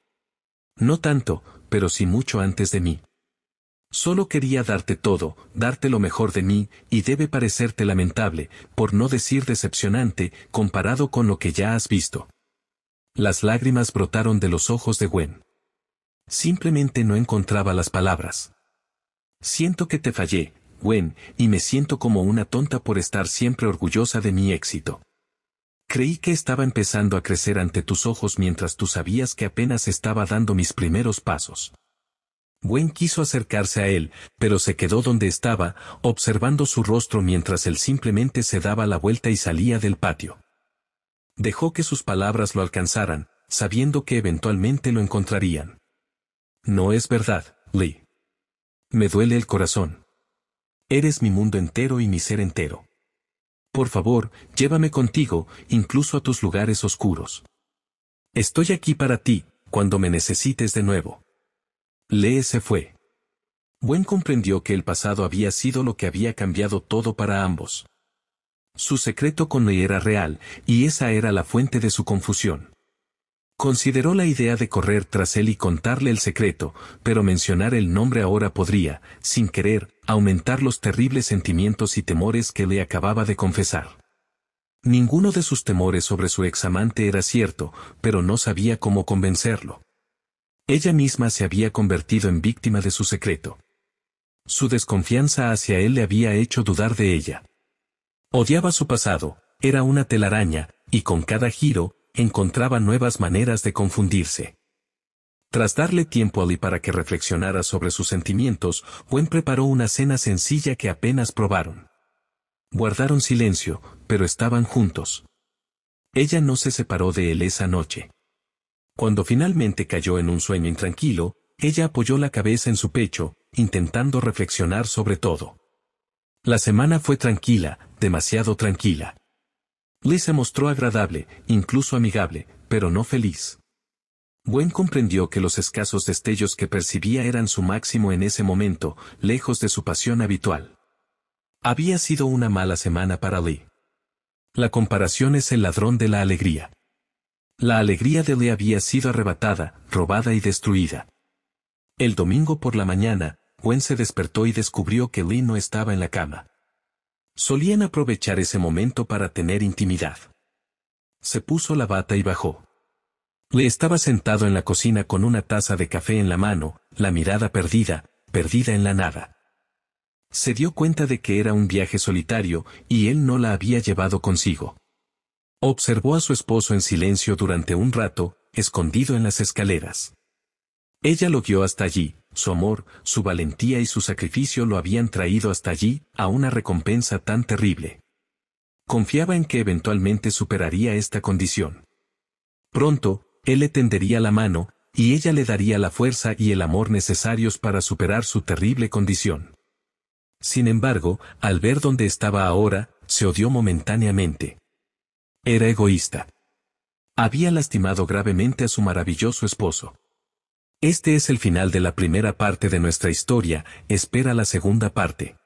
No tanto, pero sí mucho antes de mí. Solo quería darte todo, darte lo mejor de mí, y debe parecerte lamentable, por no decir decepcionante, comparado con lo que ya has visto. Las lágrimas brotaron de los ojos de Gwen. Simplemente no encontraba las palabras. Siento que te fallé, Gwen, y me siento como una tonta por estar siempre orgullosa de mi éxito. Creí que estaba empezando a crecer ante tus ojos mientras tú sabías que apenas estaba dando mis primeros pasos. Gwen quiso acercarse a él, pero se quedó donde estaba, observando su rostro mientras él simplemente se daba la vuelta y salía del patio. Dejó que sus palabras lo alcanzaran, sabiendo que eventualmente lo encontrarían. No es verdad, Lee. Me duele el corazón. Eres mi mundo entero y mi ser entero. Por favor, llévame contigo, incluso a tus lugares oscuros. Estoy aquí para ti, cuando me necesites de nuevo. Lee se fue. Gwen comprendió que el pasado había sido lo que había cambiado todo para ambos. Su secreto con Lee era real, y esa era la fuente de su confusión. Consideró la idea de correr tras él y contarle el secreto, pero mencionar el nombre ahora podría, sin querer, aumentar los terribles sentimientos y temores que le acababa de confesar. Ninguno de sus temores sobre su examante era cierto, pero no sabía cómo convencerlo. Ella misma se había convertido en víctima de su secreto. Su desconfianza hacia él le había hecho dudar de ella. Odiaba su pasado, era una telaraña, y con cada giro, encontraba nuevas maneras de confundirse. Tras darle tiempo a Lee para que reflexionara sobre sus sentimientos, Gwen preparó una cena sencilla que apenas probaron. Guardaron silencio, pero estaban juntos. Ella no se separó de él esa noche. Cuando finalmente cayó en un sueño intranquilo, ella apoyó la cabeza en su pecho, intentando reflexionar sobre todo. La semana fue tranquila, demasiado tranquila. Lee se mostró agradable, incluso amigable, pero no feliz. Gwen comprendió que los escasos destellos que percibía eran su máximo en ese momento, lejos de su pasión habitual. Había sido una mala semana para Lee. La comparación es el ladrón de la alegría. La alegría de Lee había sido arrebatada, robada y destruida. El domingo por la mañana, Gwen se despertó y descubrió que Lee no estaba en la cama. Solían aprovechar ese momento para tener intimidad. Se puso la bata y bajó. Lee estaba sentado en la cocina con una taza de café en la mano, la mirada perdida en la nada. Se dio cuenta de que era un viaje solitario, y él no la había llevado consigo. Observó a su esposo en silencio durante un rato, escondido en las escaleras. Ella lo guió hasta allí, su amor, su valentía y su sacrificio lo habían traído hasta allí, a una recompensa tan terrible. Confiaba en que eventualmente superaría esta condición. Pronto, él le tendería la mano, y ella le daría la fuerza y el amor necesarios para superar su terrible condición. Sin embargo, al ver dónde estaba ahora, se odió momentáneamente. Era egoísta. Había lastimado gravemente a su maravilloso esposo. Este es el final de la primera parte de nuestra historia, espera la segunda parte.